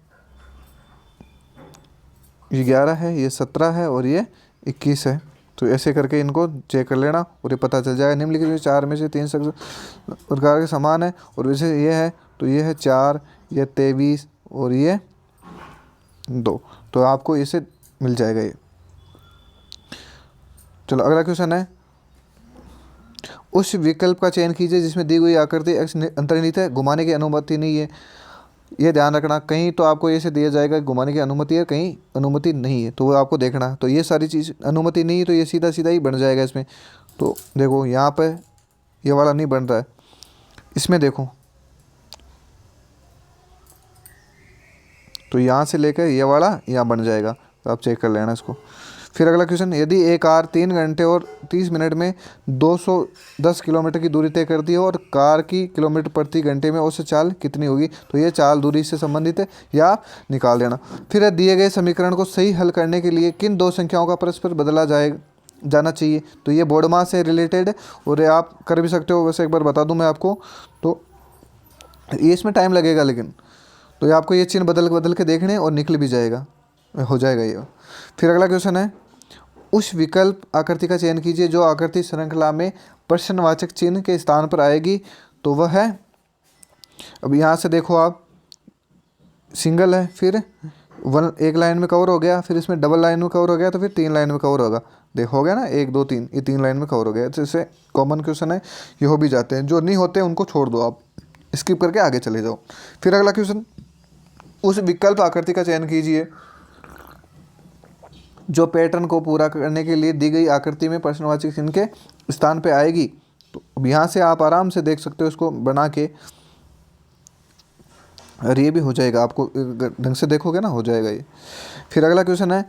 S1: ये 11 है, ये 17 है और ये 21 है, तो ऐसे करके इनको चेक कर लेना और ये पता चल जाएगा। निम्नलिखित में 4 में से 3 प्रकार के समान है, और वैसे ये है तो ये है 4, ये 23 और ये 2, तो आपको इसे मिल जाएगा ये। चलो अगला क्वेश्चन है, उस विकल्प का चयन कीजिए जिसमें दी हुई आकृति एक्स अंतर्निहित है, घुमाने की अनुमति नहीं है। ये ध्यान रखना, कहीं तो आपको ऐसे दिया जाएगा घुमाने की अनुमति है, कहीं अनुमति नहीं है, तो वो आपको देखना। तो ये सारी चीज़ अनुमति नहीं है, तो ये सीधा सीधा ही बन जाएगा इसमें। तो देखो यहाँ पे ये वाला नहीं बन रहा है, इसमें देखो तो यहाँ से लेकर ये वाला यहाँ बन जाएगा, तो आप चेक कर लेना इसको। फिर अगला क्वेश्चन, यदि एक कार 3 घंटे और 30 मिनट में 210 किलोमीटर की दूरी तय करती है और कार की किलोमीटर प्रति घंटे में औसत चाल कितनी होगी? तो ये चाल दूरी से संबंधित है, या निकाल देना। फिर दिए गए समीकरण को सही हल करने के लिए किन 2 संख्याओं का परस्पर बदला जाना चाहिए? तो ये बोर्ड मास से रिलेटेड है और ये आप कर भी सकते हो। वैसे एक बार बता दूँ मैं आपको, तो ये इसमें टाइम लगेगा, लेकिन तो ये आपको ये चिन्ह बदल के देखने और निकल भी जाएगा, हो जाएगा ये। फिर अगला क्वेश्चन है, उस विकल्प आकृति का चयन कीजिए जो आकृति श्रृंखला में प्रश्नवाचक चिन्ह के स्थान पर आएगी। तो वह है, अब यहाँ से देखो आप, सिंगल है, फिर एक लाइन में कवर हो गया, फिर इसमें डबल लाइन में कवर हो गया, तो फिर 3 लाइन में कवर होगा। देखो हो गया ना, 1 2 3, ये 3 लाइन में कवर हो गया। जैसे कॉमन क्वेश्चन है, ये हो भी जाते हैं। जो नहीं होते उनको छोड़ दो, आप स्किप करके आगे चले जाओ। फिर अगला क्वेश्चन, उस विकल्प आकृति का चयन कीजिए जो पैटर्न को पूरा करने के लिए दी गई आकृति में प्रश्नवाचक चिन्ह के स्थान पे आएगी। तो अब यहाँ से आप आराम से देख सकते हो इसको बना के, और ये भी हो जाएगा, आपको ढंग से देखोगे ना हो जाएगा ये। फिर अगला क्वेश्चन है,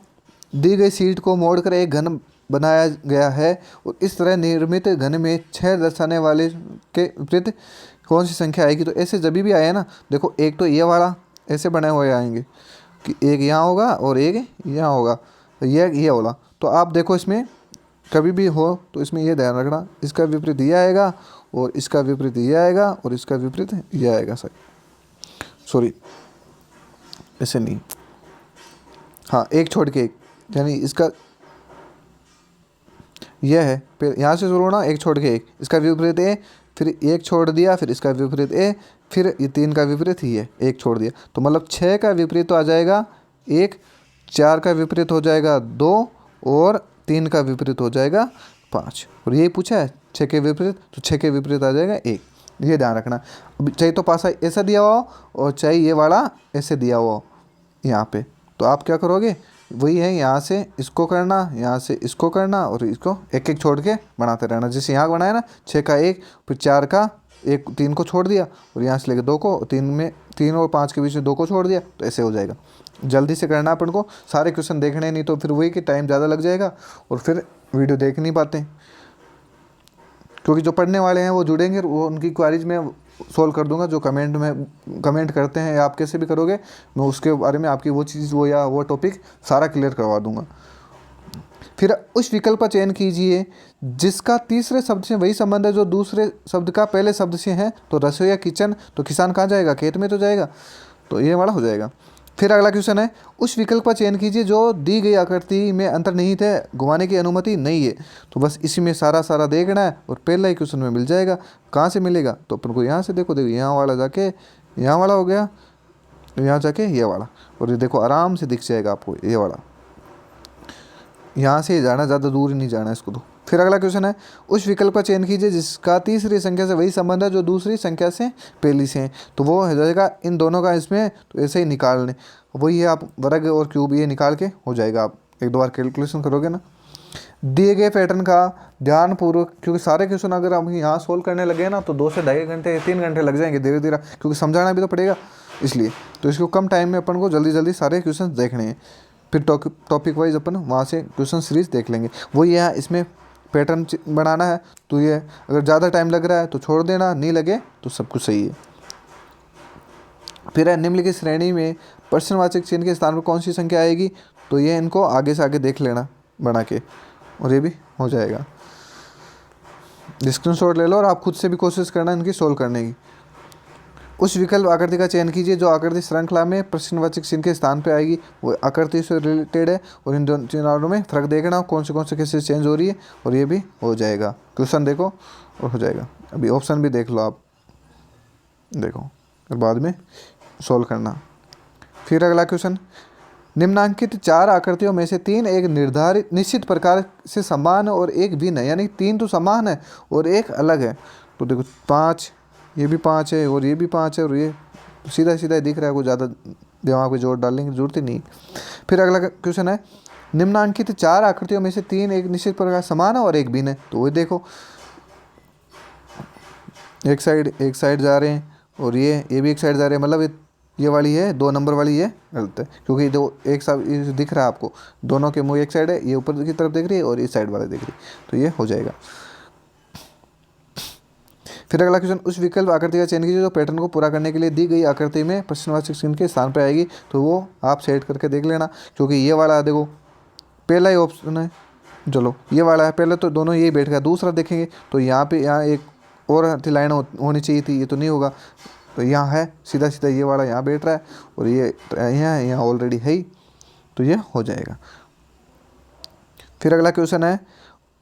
S1: दी गई शीट को मोड़कर एक घन बनाया गया है और इस तरह निर्मित घन में 6 दर्शाने वाले के विपरीत कौन सी संख्या आएगी? तो ऐसे जब भी आया ना, देखो एक तो ये वाला ऐसे बने हुए आएंगे कि एक यहाँ होगा और एक यहाँ होगा, तो ये वाला। तो आप देखो इसमें कभी भी हो तो इसमें ये ध्यान रखना, इसका विपरीत ये आएगा और इसका विपरीत ये आएगा और इसका विपरीत ये आएगा। सॉरी ऐसे नहीं, हाँ एक छोड़ के एक, यानी इसका यह है, फिर यहाँ से शुरू होना, एक छोड़ के एक, इसका विपरीत ए, फिर एक छोड़ दिया, फिर इसका विपरीत ए, फिर ये 3 का विपरीत ही है, एक छोड़ दिया। तो मतलब 6 का विपरीत तो आ जाएगा 1, 4 का विपरीत हो जाएगा 2 और 3 का विपरीत हो जाएगा 5। और यही पूछा है 6 के विपरीत, तो 6 के विपरीत आ जाएगा 1। ये ध्यान रखना। चाहे तो पासा ऐसा दिया हुआ हो और चाहे ये वाला ऐसे दिया हुआ हो यहाँ पे, तो आप क्या करोगे, वही है, यहाँ से इसको करना, यहाँ से इसको करना और इसको एक एक छोड़ के बनाते रहना। जैसे यहाँ बनाया ना, 6 का 1, फिर 4 का 1, 3 को छोड़ दिया और यहाँ से लेकर 2 को, 3 और 5 के बीच में 2 को छोड़ दिया, तो ऐसे हो जाएगा। जल्दी से करना अपन को, सारे क्वेश्चन देखने, नहीं तो फिर वही कि टाइम ज़्यादा लग जाएगा और फिर वीडियो देख नहीं पाते, क्योंकि जो पढ़ने वाले हैं वो जुड़ेंगे, वो उनकी क्वारीज में सोल्व कर दूंगा। जो कमेंट करते हैं या आप कैसे भी करोगे, मैं उसके बारे में आपकी वो चीज़ वो टॉपिक सारा क्लियर करवा दूंगा। फिर उस विकल्प का चयन कीजिए जिसका तीसरे शब्द से वही संबंध है जो दूसरे शब्द का पहले शब्द से है। तो रसोई या किचन, तो किसान कहाँ जाएगा, खेत में तो जाएगा, तो ये वाला हो जाएगा। फिर अगला क्वेश्चन है, उस विकल्प का चयन कीजिए जो दी गई आकृति में अंतर नहीं थे, घुमाने की अनुमति नहीं है। तो बस इसी में सारा देखना है और पहला ही क्वेश्चन में मिल जाएगा। कहाँ से मिलेगा, तो अपन को यहाँ से देखो यहाँ वाला जाके यहाँ वाला हो गया, यहाँ जाके ये वाला, और ये देखो आराम से दिख जाएगा आपको ये वाला। यहाँ से जाना, ज़्यादा दूर ही नहीं जाना इसको। तो फिर अगला क्वेश्चन है, उस विकल्प का चयन कीजिए जिसका तीसरी संख्या से वही संबंध है जो दूसरी संख्या से पहली से है। तो वो हो जाएगा इन दोनों का इसमें, तो ऐसे ही निकाल लें। वही है, आप वर्ग और क्यूब ये निकाल के हो जाएगा। आप एक दो बार कैलकुलेशन करोगे ना। दिए गए पैटर्न का ध्यानपूर्वक, क्योंकि सारे क्वेश्चन अगर हम यहाँ सोल्व करने लगे ना तो 2 से ढाई घंटे 3 घंटे लग जाएंगे धीरे धीरे, क्योंकि समझाना भी तो पड़ेगा इसलिए। तो इसको कम टाइम में अपन को जल्दी सारे क्वेश्चन देखने हैं। फिर टॉपिक वाइज अपन वहाँ से क्वेश्चन सीरीज देख लेंगे। वही है, इसमें पैटर्न बनाना है। तो ये अगर ज़्यादा टाइम लग रहा है तो छोड़ देना, नहीं लगे तो सब कुछ सही है। फिर है, निम्नलिखित श्रेणी में प्रश्नवाचक चिन्ह के स्थान पर कौन सी संख्या आएगी। तो ये इनको आगे से आगे देख लेना बना के, और ये भी हो जाएगा। स्क्रीनशॉट ले लो और आप खुद से भी कोशिश करना इनकी सोल्व करने की। उस विकल्प आकृति का चयन कीजिए जो आकृति श्रृंखला में प्रश्नवाचक चिन्ह के स्थान पे आएगी, वो आकृति से रिलेटेड है। और इन दोनों चिन्हों में फर्क देखना कौन से कैसे चेंज हो रही है, और ये भी हो जाएगा। क्वेश्चन देखो और हो जाएगा। अभी ऑप्शन भी देख लो आप, देखो और बाद में सोल्व करना। फिर अगला क्वेश्चन, निम्नांकित 4 आकृतियों में से 3 एक निर्धारित निश्चित प्रकार से समान और एक भिन्न है, यानी 3 तो समान है और एक अलग है। तो देखो 5, ये भी 5 है और ये भी 5 है, और ये सीधा दिख रहा है, कोई ज़्यादा दिमाग पे जोर डालने की जरूरत ही नहीं। फिर अगला क्वेश्चन है, निम्नांकित 4 आकृतियों में से 3 एक निश्चित प्रकार समान है और एक भिन्न है। तो वो देखो एक साइड जा रहे हैं और ये भी एक साइड जा रहे हैं, मतलब ये वाली है 2 नंबर वाली, ये गलत है क्योंकि दो एक साथ दिख रहा है आपको, दोनों के मुँह एक साइड है, ये ऊपर की तरफ दिख रही है और इस साइड वाले दिख रही है, तो ये हो जाएगा। फिर अगला क्वेश्चन, उस विकल्प आकृति का चयन कीजिए जो पैटर्न को पूरा करने के लिए दी गई आकृति में प्रश्नवाचक चिन्ह के स्थान पर आएगी। तो वो आप सेट करके देख लेना, क्योंकि ये वाला देखो पहला ही ऑप्शन है, चलो ये वाला है पहले, तो दोनों यही बैठ गया। दूसरा देखेंगे तो यहाँ एक और लाइन होनी चाहिए थी, ये तो नहीं होगा, तो यहाँ है सीधा ये वाला यहाँ बैठ रहा है और ये यहाँ ऑलरेडी है ही, तो ये हो जाएगा। फिर अगला क्वेश्चन है,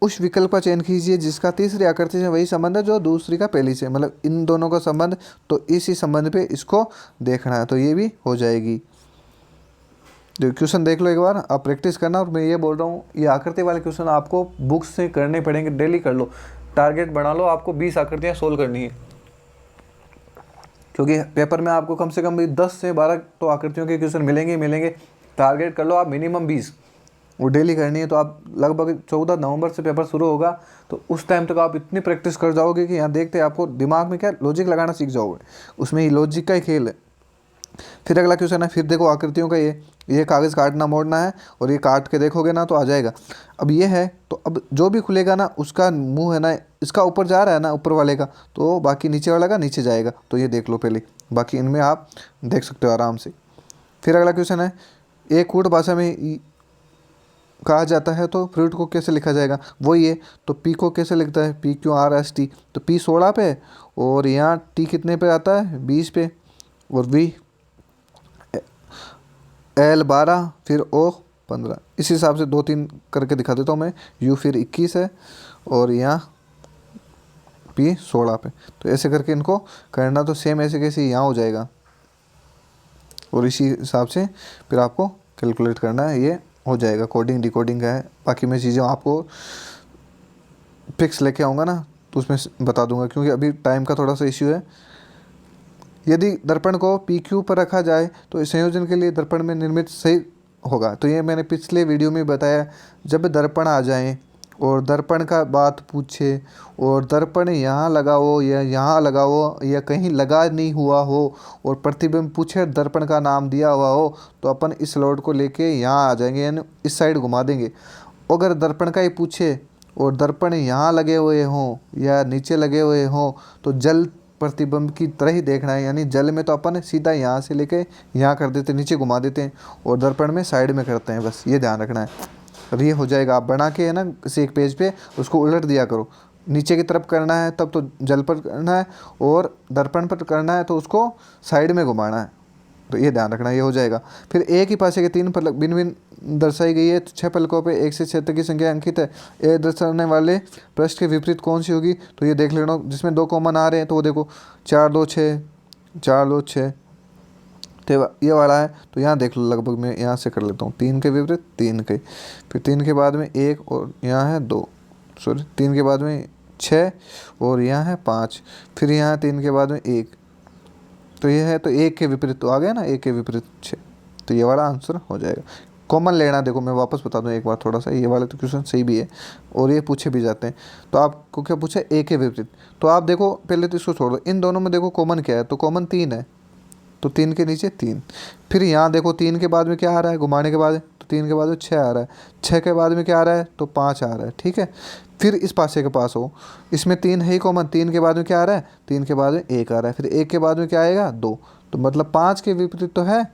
S1: उस विकल्प का चयन कीजिए जिसका तीसरी आकृति से वही संबंध है जो दूसरी का पहली से, मतलब इन दोनों का संबंध, तो इसी संबंध पे इसको देखना है, तो ये भी हो जाएगी। जो क्वेश्चन देख लो एक बार, आप प्रैक्टिस करना। और मैं ये बोल रहा हूँ, ये आकृति वाले क्वेश्चन आपको बुक्स से करने पड़ेंगे, डेली कर लो, टारगेट बना लो, आपको 20 आकृतियाँ सोल्व करनी है, क्योंकि पेपर में आपको कम से कम 10 से 12 तो आकृतियों के क्वेश्चन मिलेंगे। टारगेट कर लो आप मिनिमम 20, वो डेली करनी है। तो आप लगभग 14 नवंबर से पेपर शुरू होगा, तो उस टाइम तक आप इतनी प्रैक्टिस कर जाओगे कि यहाँ देखते आपको दिमाग में क्या लॉजिक लगाना सीख जाओगे, उसमें ही लॉजिक का ही खेल है। फिर अगला क्वेश्चन है, फिर देखो आकृतियों का ये कागज़ काटना मोड़ना है, और ये काट के देखोगे ना तो आ जाएगा। अब ये है, तो अब जो भी खुलेगा ना उसका मुंह है ना, इसका ऊपर जा रहा है ना ऊपर वाले का, तो बाकी नीचे वाला का नीचे जाएगा। तो ये देख लो पहले, बाकी इनमें आप देख सकते हो आराम से। फिर अगला क्वेश्चन है, एक कूट भाषा में कहा जाता है तो फ्रूट को कैसे लिखा जाएगा, वही है। तो पी को कैसे लिखता है, PQRST, तो P 16 पे और यहाँ T कितने पे आता है 20 पे, और V L 12, फिर O 15। इस हिसाब से 2-3 करके दिखा देता हूँ मैं। U फिर 21 है और यहाँ P 16 पे, तो ऐसे करके इनको करना। तो सेम ऐसे कैसे यहाँ हो जाएगा, और इसी हिसाब से फिर आपको कैलकुलेट करना है, ये हो जाएगा। कोडिंग डिकोडिंग का है, बाकी मैं चीज़ें आपको फिक्स लेके आऊँगा ना तो उसमें बता दूंगा, क्योंकि अभी टाइम का थोड़ा सा इश्यू है। यदि दर्पण को PQ पर रखा जाए तो इस संयोजन के लिए दर्पण में निर्मित सही होगा। तो ये मैंने पिछले वीडियो में बताया, जब दर्पण आ जाए और दर्पण का बात पूछे और दर्पण यहाँ लगाओ या यहाँ लगाओ या कहीं लगा नहीं हुआ हो और प्रतिबिंब पूछे, दर्पण का नाम दिया हुआ हो, तो अपन इस लोड को लेके यहाँ आ जाएंगे, यानी इस साइड घुमा देंगे। अगर दर्पण का ही पूछे और दर्पण यहाँ लगे हुए हों या नीचे लगे हुए हों, तो प्रतिबिंब की तरह ही देखना है। यानी जल में तो अपन सीधा यहाँ से लेके यहाँ कर देते, नीचे घुमा देते हैं, और दर्पण में साइड में करते हैं, बस ये ध्यान रखना है। अब ये हो जाएगा। आप बना के है ना किसी एक पेज पे उसको उलट दिया करो, नीचे की तरफ करना है तब तो जल पर करना है, और दर्पण पर करना है तो उसको साइड में घुमाना है। तो ये ध्यान रखना, ये हो जाएगा। फिर एक ही पासे के 3 पलक भिन्न भिन्न दर्शाई गई है, तो 6 पलकों पे 1 से 6 तक की संख्या अंकित है। ए दर्शाने वाले पृष्ठ के विपरीत कौन सी होगी, तो ये देख लेना। जिसमें 2 कॉमन आ रहे हैं तो वो देखो 4 2 6, 4 2 6, तो ये वाला है। तो यहाँ देख लो, लगभग मैं यहाँ से कर लेता हूँ, 3 के विपरीत 3 के, फिर 3 के बाद में 1 और यहाँ है 2, सॉरी 3 के बाद में 6 और यहाँ है 5, फिर यहाँ 3 के बाद में 1, तो ये है। तो 1 के विपरीत तो आ गया ना, 1 के विपरीत 6, तो ये वाला आंसर हो जाएगा। कॉमन लेना, देखो मैं वापस बता दूं एक बार थोड़ा सा, ये वाले तो क्वेश्चन सही भी है और ये पूछे भी जाते हैं। तो आपको क्या पूछा, 1 के विपरीत, तो आप देखो पहले तो इसको छोड़ दो, इन दोनों में देखो कॉमन क्या है, तो कॉमन 3 है, तो 3 के नीचे 3। फिर यहाँ देखो 3 के बाद में क्या आ रहा है, घुमाने के बाद, तो 3 के बाद में 6 आ रहा है, 6 के बाद में क्या आ रहा है, तो 5 आ रहा है, ठीक है। फिर इस पासे के पास हो, इसमें 3 है ही कॉमन, 3 के बाद में क्या आ रहा है, 3 के बाद में 1 आ रहा है, फिर 1 के बाद में क्या आएगा, 2, तो मतलब 5 के विपरीत तो है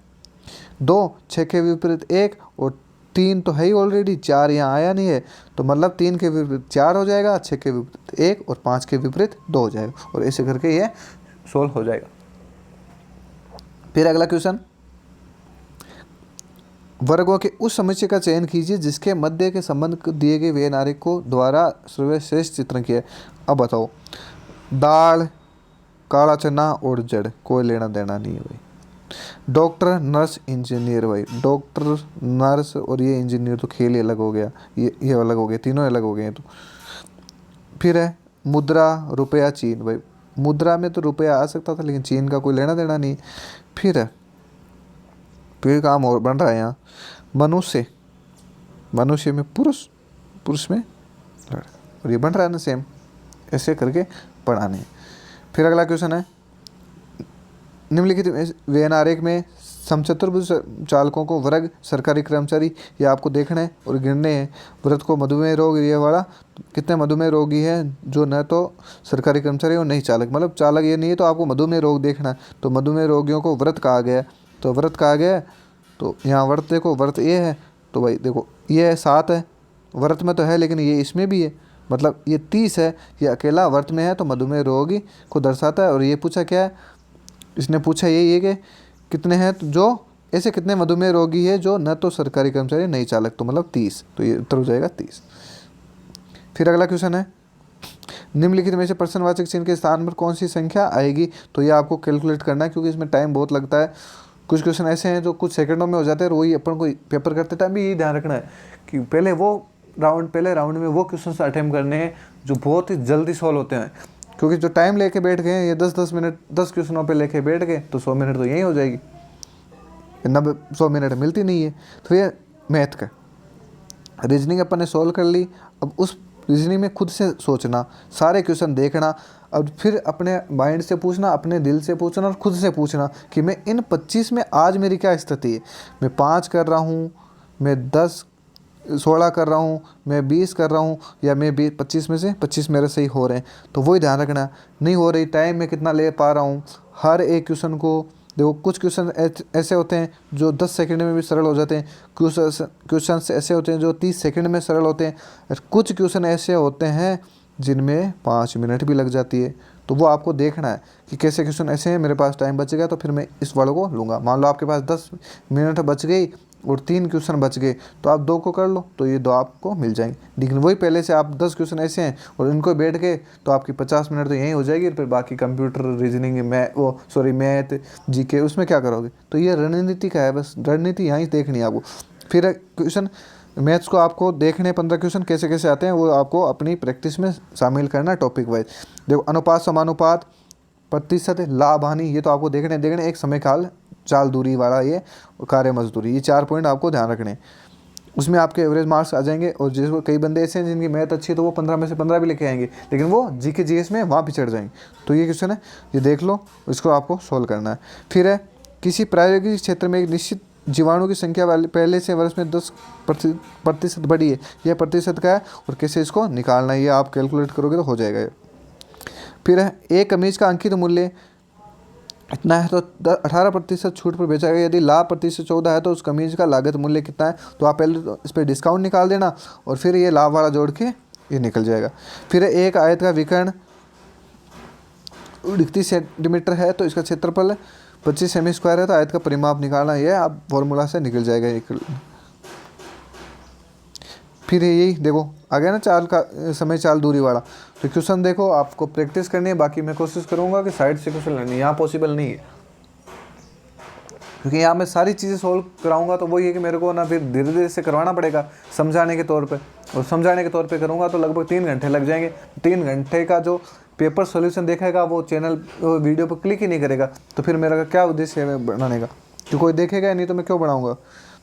S1: 2, 6 के विपरीत 1 और 3 तो है ही ऑलरेडी, 4 यहाँ आया नहीं है, तो मतलब 3 के विपरीत 4 हो जाएगा, 6 के विपरीत 1 और 5 के विपरीत 2 हो जाएगा, और ऐसे करके ये सोल्व हो जाएगा। फिर अगला क्वेश्चन, वर्गों के उस समुच्चय का चयन कीजिए जिसके मध्य के संबंध को दिए गए व्यय नारिक को द्वारा सर्वश्रेष्ठ चित्रण किया है। अब बताओ, दाल, काला चना और जड़, कोई लेना देना नहीं है भाई। डॉक्टर, नर्स, इंजीनियर, भाई डॉक्टर, नर्स और ये इंजीनियर तो खेल ही अलग हो गया, ये अलग हो गया, तीनों अलग हो गए हैं। तो फिर है मुद्रा, रुपया, चीन, भाई मुद्रा में तो रुपया आ सकता था लेकिन चीन का कोई लेना देना नहीं। फिर है, फिर काम और बन रहा है यहाँ, मनुष्य, मनुष्य में पुरुष, पुरुष में लड़का, और ये बन रहा है ना सेम, ऐसे करके पढ़ाने। फिर अगला क्वेश्चन है, निम्नलिखित व्यय आरेख में समचतुर्भुज चालकों को वर्ग सरकारी कर्मचारी, ये आपको देखना है और गिनने हैं। व्रत को मधुमेह रोग, ये वाला कितने मधुमेह रोगी है जो न तो सरकारी कर्मचारी और नहीं चालक, मतलब चालक ये नहीं है, तो आपको मधुमेह रोग देखना है। तो मधुमेह रोगियों को व्रत कहा गया है, तो व्रत कहा गया है, तो यहाँ व्रत देखो, व्रत ये है, तो भाई देखो ये है 7 है, व्रत में तो है लेकिन ये इसमें भी है, मतलब ये 30 है, ये अकेला व्रत में है, तो मधुमेह रोगी को दर्शाता है। और ये पूछा क्या है, इसने पूछा यही है कि कितने हैं, तो जो ऐसे कितने मधुमेह रोगी है जो न तो सरकारी कर्मचारी नहीं चालक, तो मतलब 30, तो ये उत्तर हो जाएगा 30। फिर अगला क्वेश्चन है, निम्नलिखित में से प्रश्नवाचक चिन्ह के स्थान पर कौन सी संख्या आएगी, तो ये आपको कैलकुलेट करना है क्योंकि इसमें टाइम बहुत लगता है। कुछ क्वेश्चन ऐसे हैं जो कुछ सेकंडों में हो जाते हैं, और वही अपन को पेपर करते टाइम भी यही ध्यान रखना है कि पहले राउंड में वो क्वेश्चन अटेम्प्ट करने हैं जो बहुत ही जल्दी सॉल्व होते हैं, क्योंकि जो टाइम लेके बैठ गए ये 10-10 मिनट 10 क्वेश्चनों पे लेके बैठ गए तो 100 मिनट तो यही हो जाएगी, 90-100 मिनट मिलती नहीं है। तो ये मैथ का रीजनिंग अपन ने सॉल्व कर ली, अब उस रीजनिंग में खुद से सोचना, सारे क्वेश्चन देखना, अब फिर अपने माइंड से पूछना, अपने दिल से पूछना और खुद से पूछना कि मैं इन 25 में आज मेरी क्या स्थिति है, मैं 5 कर रहा हूँ, मैं 16 कर रहा हूँ, मैं 20 कर रहा हूँ, या मैं 25 में से 25 मेरे सही हो रहे हैं, तो वही ध्यान रखना। नहीं हो रही, टाइम में कितना ले पा रहा हूँ, हर एक क्वेश्चन को देखो। कुछ क्वेश्चन ऐसे होते हैं जो 10 सेकंड में भी सरल हो जाते हैं, क्वेश्चन ऐसे होते हैं जो 30 सेकंड में सरल होते हैं, और कुछ क्वेश्चन ऐसे होते हैं जिनमें 5 मिनट भी लग जाती है। तो वो आपको देखना है कि कैसे क्वेश्चन ऐसे हैं, मेरे पास टाइम बचेगा तो फिर मैं इस वालों को लूँगा। मान लो आपके पास 10 मिनट बच गई और 3 क्वेश्चन बच गए, तो आप 2 को कर लो, तो ये 2 आपको मिल जाएंगे। लेकिन वही पहले से आप 10 क्वेश्चन ऐसे हैं और इनको बैठ गए तो आपकी 50 मिनट तो यहीं हो जाएगी, फिर बाकी कंप्यूटर, रीजनिंग, मैथ, जीके, उसमें क्या करोगे। तो ये रणनीति का है, बस रणनीति यहाँ ही देखनी है आपको। फिर क्वेश्चन मैथ्स को आपको देखने 15 क्वेश्चन कैसे कैसे आते हैं, वो आपको अपनी प्रैक्टिस में शामिल करना टॉपिक वाइज। देखो अनुपात, समानुपात, प्रतिशत, लाभ, हानि, ये तो आपको देखने एक समय काल, चाल दूरी वाला ये, कार्य मजदूरी, ये 4 पॉइंट आपको ध्यान रखने। उसमें आपके एवरेज मार्क्स आ जाएंगे। और जिसको कई बंदे ऐसे हैं जिनकी मैथ अच्छी है तो वो 15 में से 15 भी लेके आएंगे, लेकिन वो जीके जीएस में वहाँ पिछड़ जाएंगे। तो ये क्वेश्चन है, ये देख लो, इसको आपको सोल्व करना है। फिर है, किसी प्रायोगिक क्षेत्र में एक निश्चित जीवाणु की संख्या वाले पहले से वर्ष में 10% बढ़ी है, यह प्रतिशत का है और कैसे इसको निकालना है, ये आप कैलकुलेट करोगे तो हो जाएगा। फिर है एक कमीज का अंकित मूल्य इतना है तो 18% छूट पर बेचा गया। यदि लाभ प्रतिशत 14 है तो उस कमीज का लागत मूल्य कितना है, तो आप पहले तो इस पर डिस्काउंट निकाल देना और फिर ये लाभ वाला जोड़ के ये निकल जाएगा। फिर एक आयत का विकर्ण 38 सेंटीमीटर है तो इसका क्षेत्रफल 25 सेमी स्क्वायर है, तो आयत का परिमाप निकालना ये आप फॉर्मूला से निकल जाएगा एक। फिर यही देखो आ गया ना चाल का समय चाल दूरी वाला। तो क्वेश्चन देखो आपको प्रैक्टिस करनी है, बाकी मैं कोशिश करूंगा कि साइड से क्वेश्चन लेनी है, यहाँ पॉसिबल नहीं है क्योंकि यहाँ मैं सारी चीज़ें सोल्व कराऊंगा तो वही है कि मेरे को ना फिर धीरे धीरे से करवाना पड़ेगा समझाने के तौर पे, और समझाने के तौर पे करूँगा तो लगभग 3 घंटे लग जाएंगे। 3 घंटे का जो पेपर सॉल्यूशन देखेगा वो चैनल वीडियो पर क्लिक ही नहीं करेगा, तो फिर मेरा क्या उद्देश्य है बनाने का, कि कोई देखेगा नहीं तो मैं क्यों बनाऊँगा।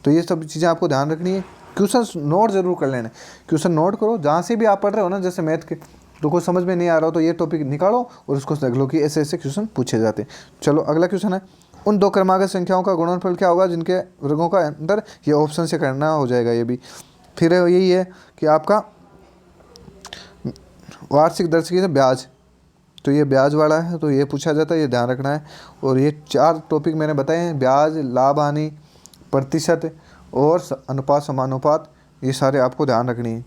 S1: तो ये सब चीज़ें आपको ध्यान रखनी है। क्वेश्चन नोट जरूर कर लेना, क्वेश्चन नोट करो जहाँ से भी आप पढ़ रहे हो ना, जैसे मैथ के तो कुछ समझ में नहीं आ रहा हो तो ये टॉपिक निकालो और उसको देख लो कि ऐसे ऐसे क्वेश्चन पूछे जाते हैं। चलो अगला क्वेश्चन है, उन दो क्रमागत संख्याओं का गुणनफल क्या होगा जिनके वर्गों का अंतर, ये ऑप्शन से करना हो जाएगा ये भी। फिर यही है कि आपका वार्षिक दर से ब्याज, तो ये ब्याज वाला है तो ये पूछा जाता है, ये ध्यान रखना है। और ये 4 टॉपिक मैंने बताए हैं, ब्याज, लाभ हानि, प्रतिशत और अनुपात समानुपात, ये सारे आपको ध्यान रखनी है।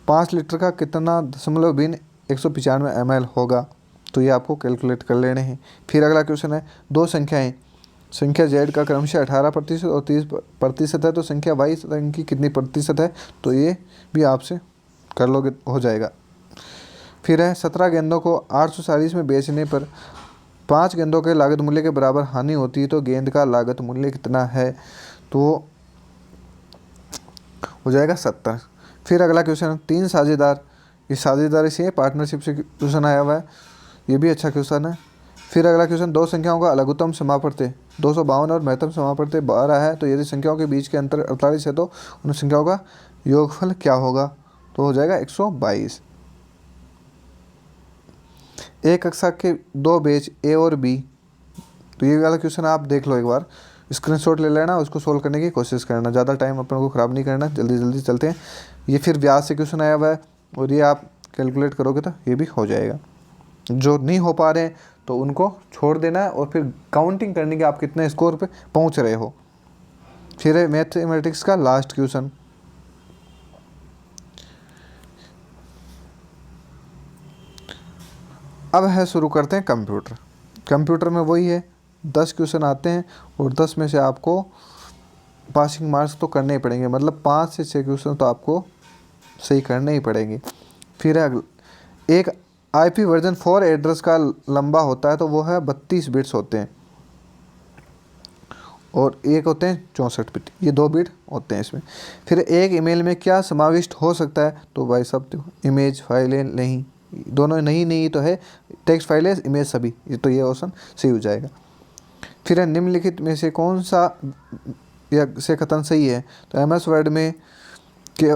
S1: 5 लीटर का कितना दशमलव भिन्न 195 ml होगा, तो ये आपको कैलकुलेट कर लेने हैं। फिर अगला क्वेश्चन है, दो संख्याएं, संख्या z का क्रमशः 18% और 30% है, तो संख्या y की कितनी प्रतिशत है, तो ये भी आपसे कर लोगे हो जाएगा। फिर है 17 गेंदों को 840 में बेचने पर 5 गेंदों के लागत मूल्य के बराबर हानि होती है, तो गेंद का लागत मूल्य कितना है, तो हो जाएगा 70। फिर अगला क्वेश्चन, 3 साझेदार, ये साझेदारी से पार्टनरशिप से क्वेश्चन आया हुआ है, ये भी अच्छा क्वेश्चन है। फिर अगला क्वेश्चन, दो संख्याओं का लघुत्तम समापवर्ती 252 और महत्तम समापवर्ती 12 है, तो यदि संख्याओं के बीच के अंतर 48 है तो उन संख्याओं का योगफल क्या होगा, तो हो जाएगा 122। एक कक्षा के 2 बैच ए और बी, तो ये वाला क्वेश्चन आप देख लो एक बार, स्क्रीनशॉट ले लेना, उसको सोल्व करने की कोशिश करना, ज़्यादा टाइम अपन को ख़राब नहीं करना, जल्दी जल्दी चलते हैं। ये फिर ब्याज से क्वेश्चन आया हुआ है और ये आप कैलकुलेट करोगे तो ये भी हो जाएगा। जो नहीं हो पा रहे हैं तो उनको छोड़ देना है और फिर काउंटिंग करने के आप कितने स्कोर पे पहुंच रहे हो। फिर है मैथमेटिक्स का लास्ट क्वेश्चन, अब है शुरू करते हैं कंप्यूटर। कंप्यूटर में वही है 10 क्वेश्चन आते हैं और 10 में से आपको पासिंग मार्क्स तो करने ही पड़ेंगे, मतलब 5 से 6 क्वेश्चन तो आपको सही करने ही पड़ेंगे। फिर है एक IP वर्जन 4 एड्रेस का लंबा होता है तो वो है 32 बिट्स होते हैं और एक होते हैं 64 बिट, ये 2 बिट होते हैं इसमें। फिर एक ईमेल में क्या समाविष्ट हो सकता है, तो भाई सब देखो, इमेज फाइलें नहीं, दोनों नहीं तो है, टेक्स्ट फाइलें इमेज सभी, ये तो ये ऑप्शन सही हो जाएगा। फिर है निम्नलिखित में से कौन सा या से कथन सही है, तो MS वर्ड में के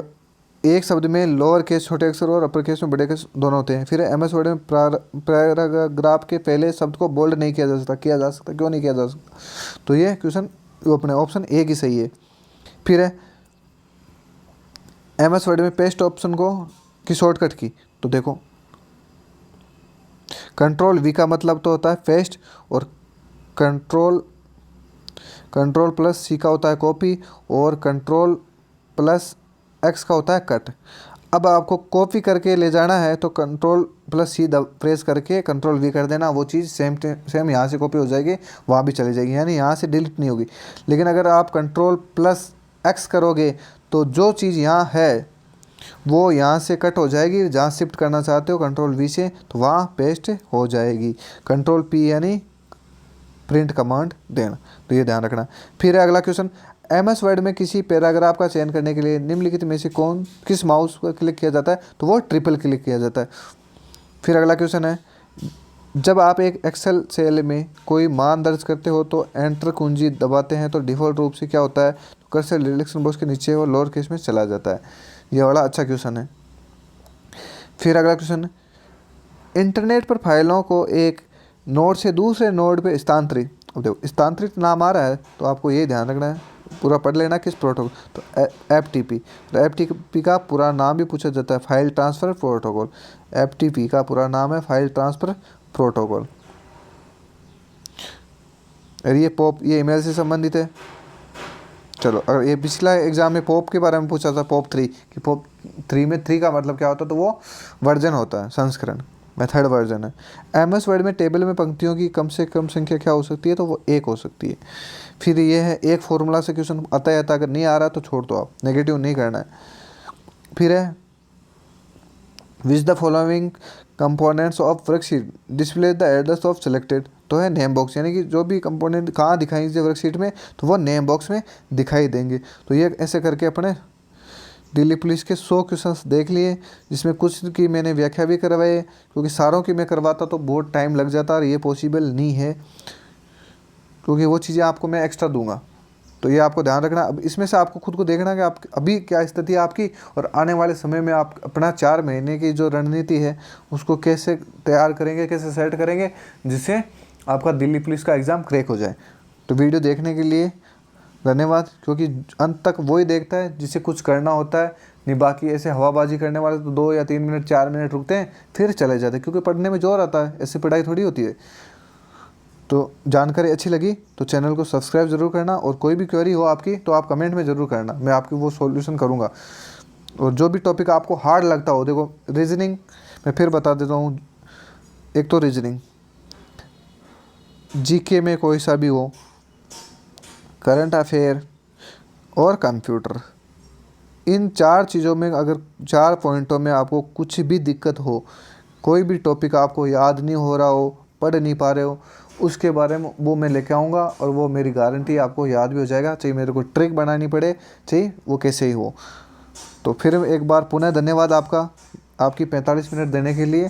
S1: एक शब्द में लोअर केस छोटे अक्षर और अपर केस में बड़े अक्षर दोनों होते हैं। फिर MS वर्ड में पैराग्राफ के पहले शब्द को बोल्ड नहीं किया जा सकता, क्यों नहीं किया जा सकता, तो ये क्वेश्चन अपने ऑप्शन ए की सही है। फिर है MS वर्ड में पेस्ट ऑप्शन को की शॉर्टकट की, तो देखो कंट्रोल V का मतलब तो होता है पेस्ट और कंट्रोल प्लस C का होता है कॉपी और कंट्रोल प्लस X का होता है कट। अब आपको कॉपी करके ले जाना है तो कंट्रोल प्लस C प्रेस करके कंट्रोल V कर देना, वो चीज़ सेम यहाँ से कॉपी हो जाएगी, वहाँ भी चली जाएगी, यानी यहाँ से डिलीट नहीं होगी। लेकिन अगर आप कंट्रोल प्लस X करोगे तो जो चीज़ यहाँ है वो यहाँ से कट हो जाएगी, जहाँ शिफ्ट करना चाहते हो कंट्रोल V से तो वहाँ पेस्ट हो जाएगी। कंट्रोल P यानी प्रिंट कमांड देना, तो ये ध्यान रखना। फिर अगला क्वेश्चन, MS वर्ड में किसी पैराग्राफ का चयन करने के लिए निम्नलिखित में से किस माउस पर क्लिक किया जाता है, तो वो ट्रिपल क्लिक किया जाता है। फिर अगला क्वेश्चन है, जब आप एक एक्सेल सेल में कोई मान दर्ज करते हो तो एंटर कुंजी दबाते हैं तो डिफ़ॉल्ट रूप से क्या होता है, तो कर्सर रिलेक्शन बॉक्स के नीचे वो लोअर केस में चला जाता है। ये वाला अच्छा क्वेश्चन है। फिर अगला क्वेश्चन, इंटरनेट पर फाइलों को एक नोड से दूसरे नोड पे स्थानांतरित, अब देखो स्थानांतरित नाम आ रहा है तो आपको ये ध्यान रखना है, पूरा पढ़ लेना किस प्रोटोकॉल, तो FTP। तो FTP का पूरा नाम भी पूछा जाता है, फाइल ट्रांसफ़र प्रोटोकॉल। FTP का पूरा नाम है फाइल ट्रांसफ़र प्रोटोकॉल। और ये POP, ये ईमेल से संबंधित है। चलो, अगर ये पिछला एग्जाम में POP के बारे में पूछा था, POP 3 कि POP 3 में 3 का मतलब क्या होता है, तो वो वर्जन होता है, संस्करण, मेथड वर्जन है। MS वर्ड में टेबल में पंक्तियों की कम से कम संख्या क्या हो सकती है, तो वो 1 हो सकती है। फिर ये है एक फॉर्मूला से क्वेश्चन आता है, अगर नहीं आ रहा तो छोड़ दो, आप नेगेटिव नहीं करना है। फिर है which the following components of worksheet display the address of selected, तो है नेम बॉक्स, यानी कि जो भी कंपोनेंट कहाँ दिखाई दे वर्कशीट में, तो वो नेम बॉक्स में दिखाई देंगे। तो ये ऐसे करके अपने दिल्ली पुलिस के 100 क्वेश्चंस देख लिए, जिसमें कुछ की मैंने व्याख्या भी करवाई, क्योंकि सारों की मैं करवाता तो बहुत टाइम लग जाता और ये पॉसिबल नहीं है, क्योंकि वो चीज़ें आपको मैं एक्स्ट्रा दूंगा। तो ये आपको ध्यान रखना। अब इसमें से आपको खुद को देखना कि आप अभी क्या स्थिति है आपकी, और आने वाले समय में आप अपना 4 महीने की जो रणनीति है उसको कैसे तैयार करेंगे, कैसे सेट करेंगे, जिससे आपका दिल्ली पुलिस का एग्ज़ाम क्रैक हो जाए। तो वीडियो देखने के लिए धन्यवाद, क्योंकि अंत तक वही देखता है जिसे कुछ करना होता है, नहीं बाकी ऐसे हवाबाजी करने वाले तो 2 या 3 मिनट 4 मिनट रुकते हैं फिर चले जाते हैं, क्योंकि पढ़ने में जोर आता है, ऐसे पढ़ाई थोड़ी होती है। तो जानकारी अच्छी लगी तो चैनल को सब्सक्राइब ज़रूर करना, और कोई भी क्वेरी हो आपकी तो आप कमेंट में ज़रूर करना, मैं आपकी वो सॉल्यूशन करूँगा। और जो भी टॉपिक आपको हार्ड लगता हो, देखो रीजनिंग मैं फिर बता देता हूँ, एक तो रीजनिंग, GK में कोई सा भी हो, करंट अफेयर और कंप्यूटर, इन 4 चीज़ों में अगर 4 पॉइंटों में आपको कुछ भी दिक्कत हो, कोई भी टॉपिक आपको याद नहीं हो रहा हो, पढ़ नहीं पा रहे हो, उसके बारे में वो मैं लेके आऊँगा, और वो मेरी गारंटी आपको याद भी हो जाएगा, चाहे मेरे को ट्रिक बनानी पड़े, चाहे वो कैसे ही हो। तो फिर एक बार पुनः धन्यवाद आपका, आपकी 45 मिनट देने के लिए।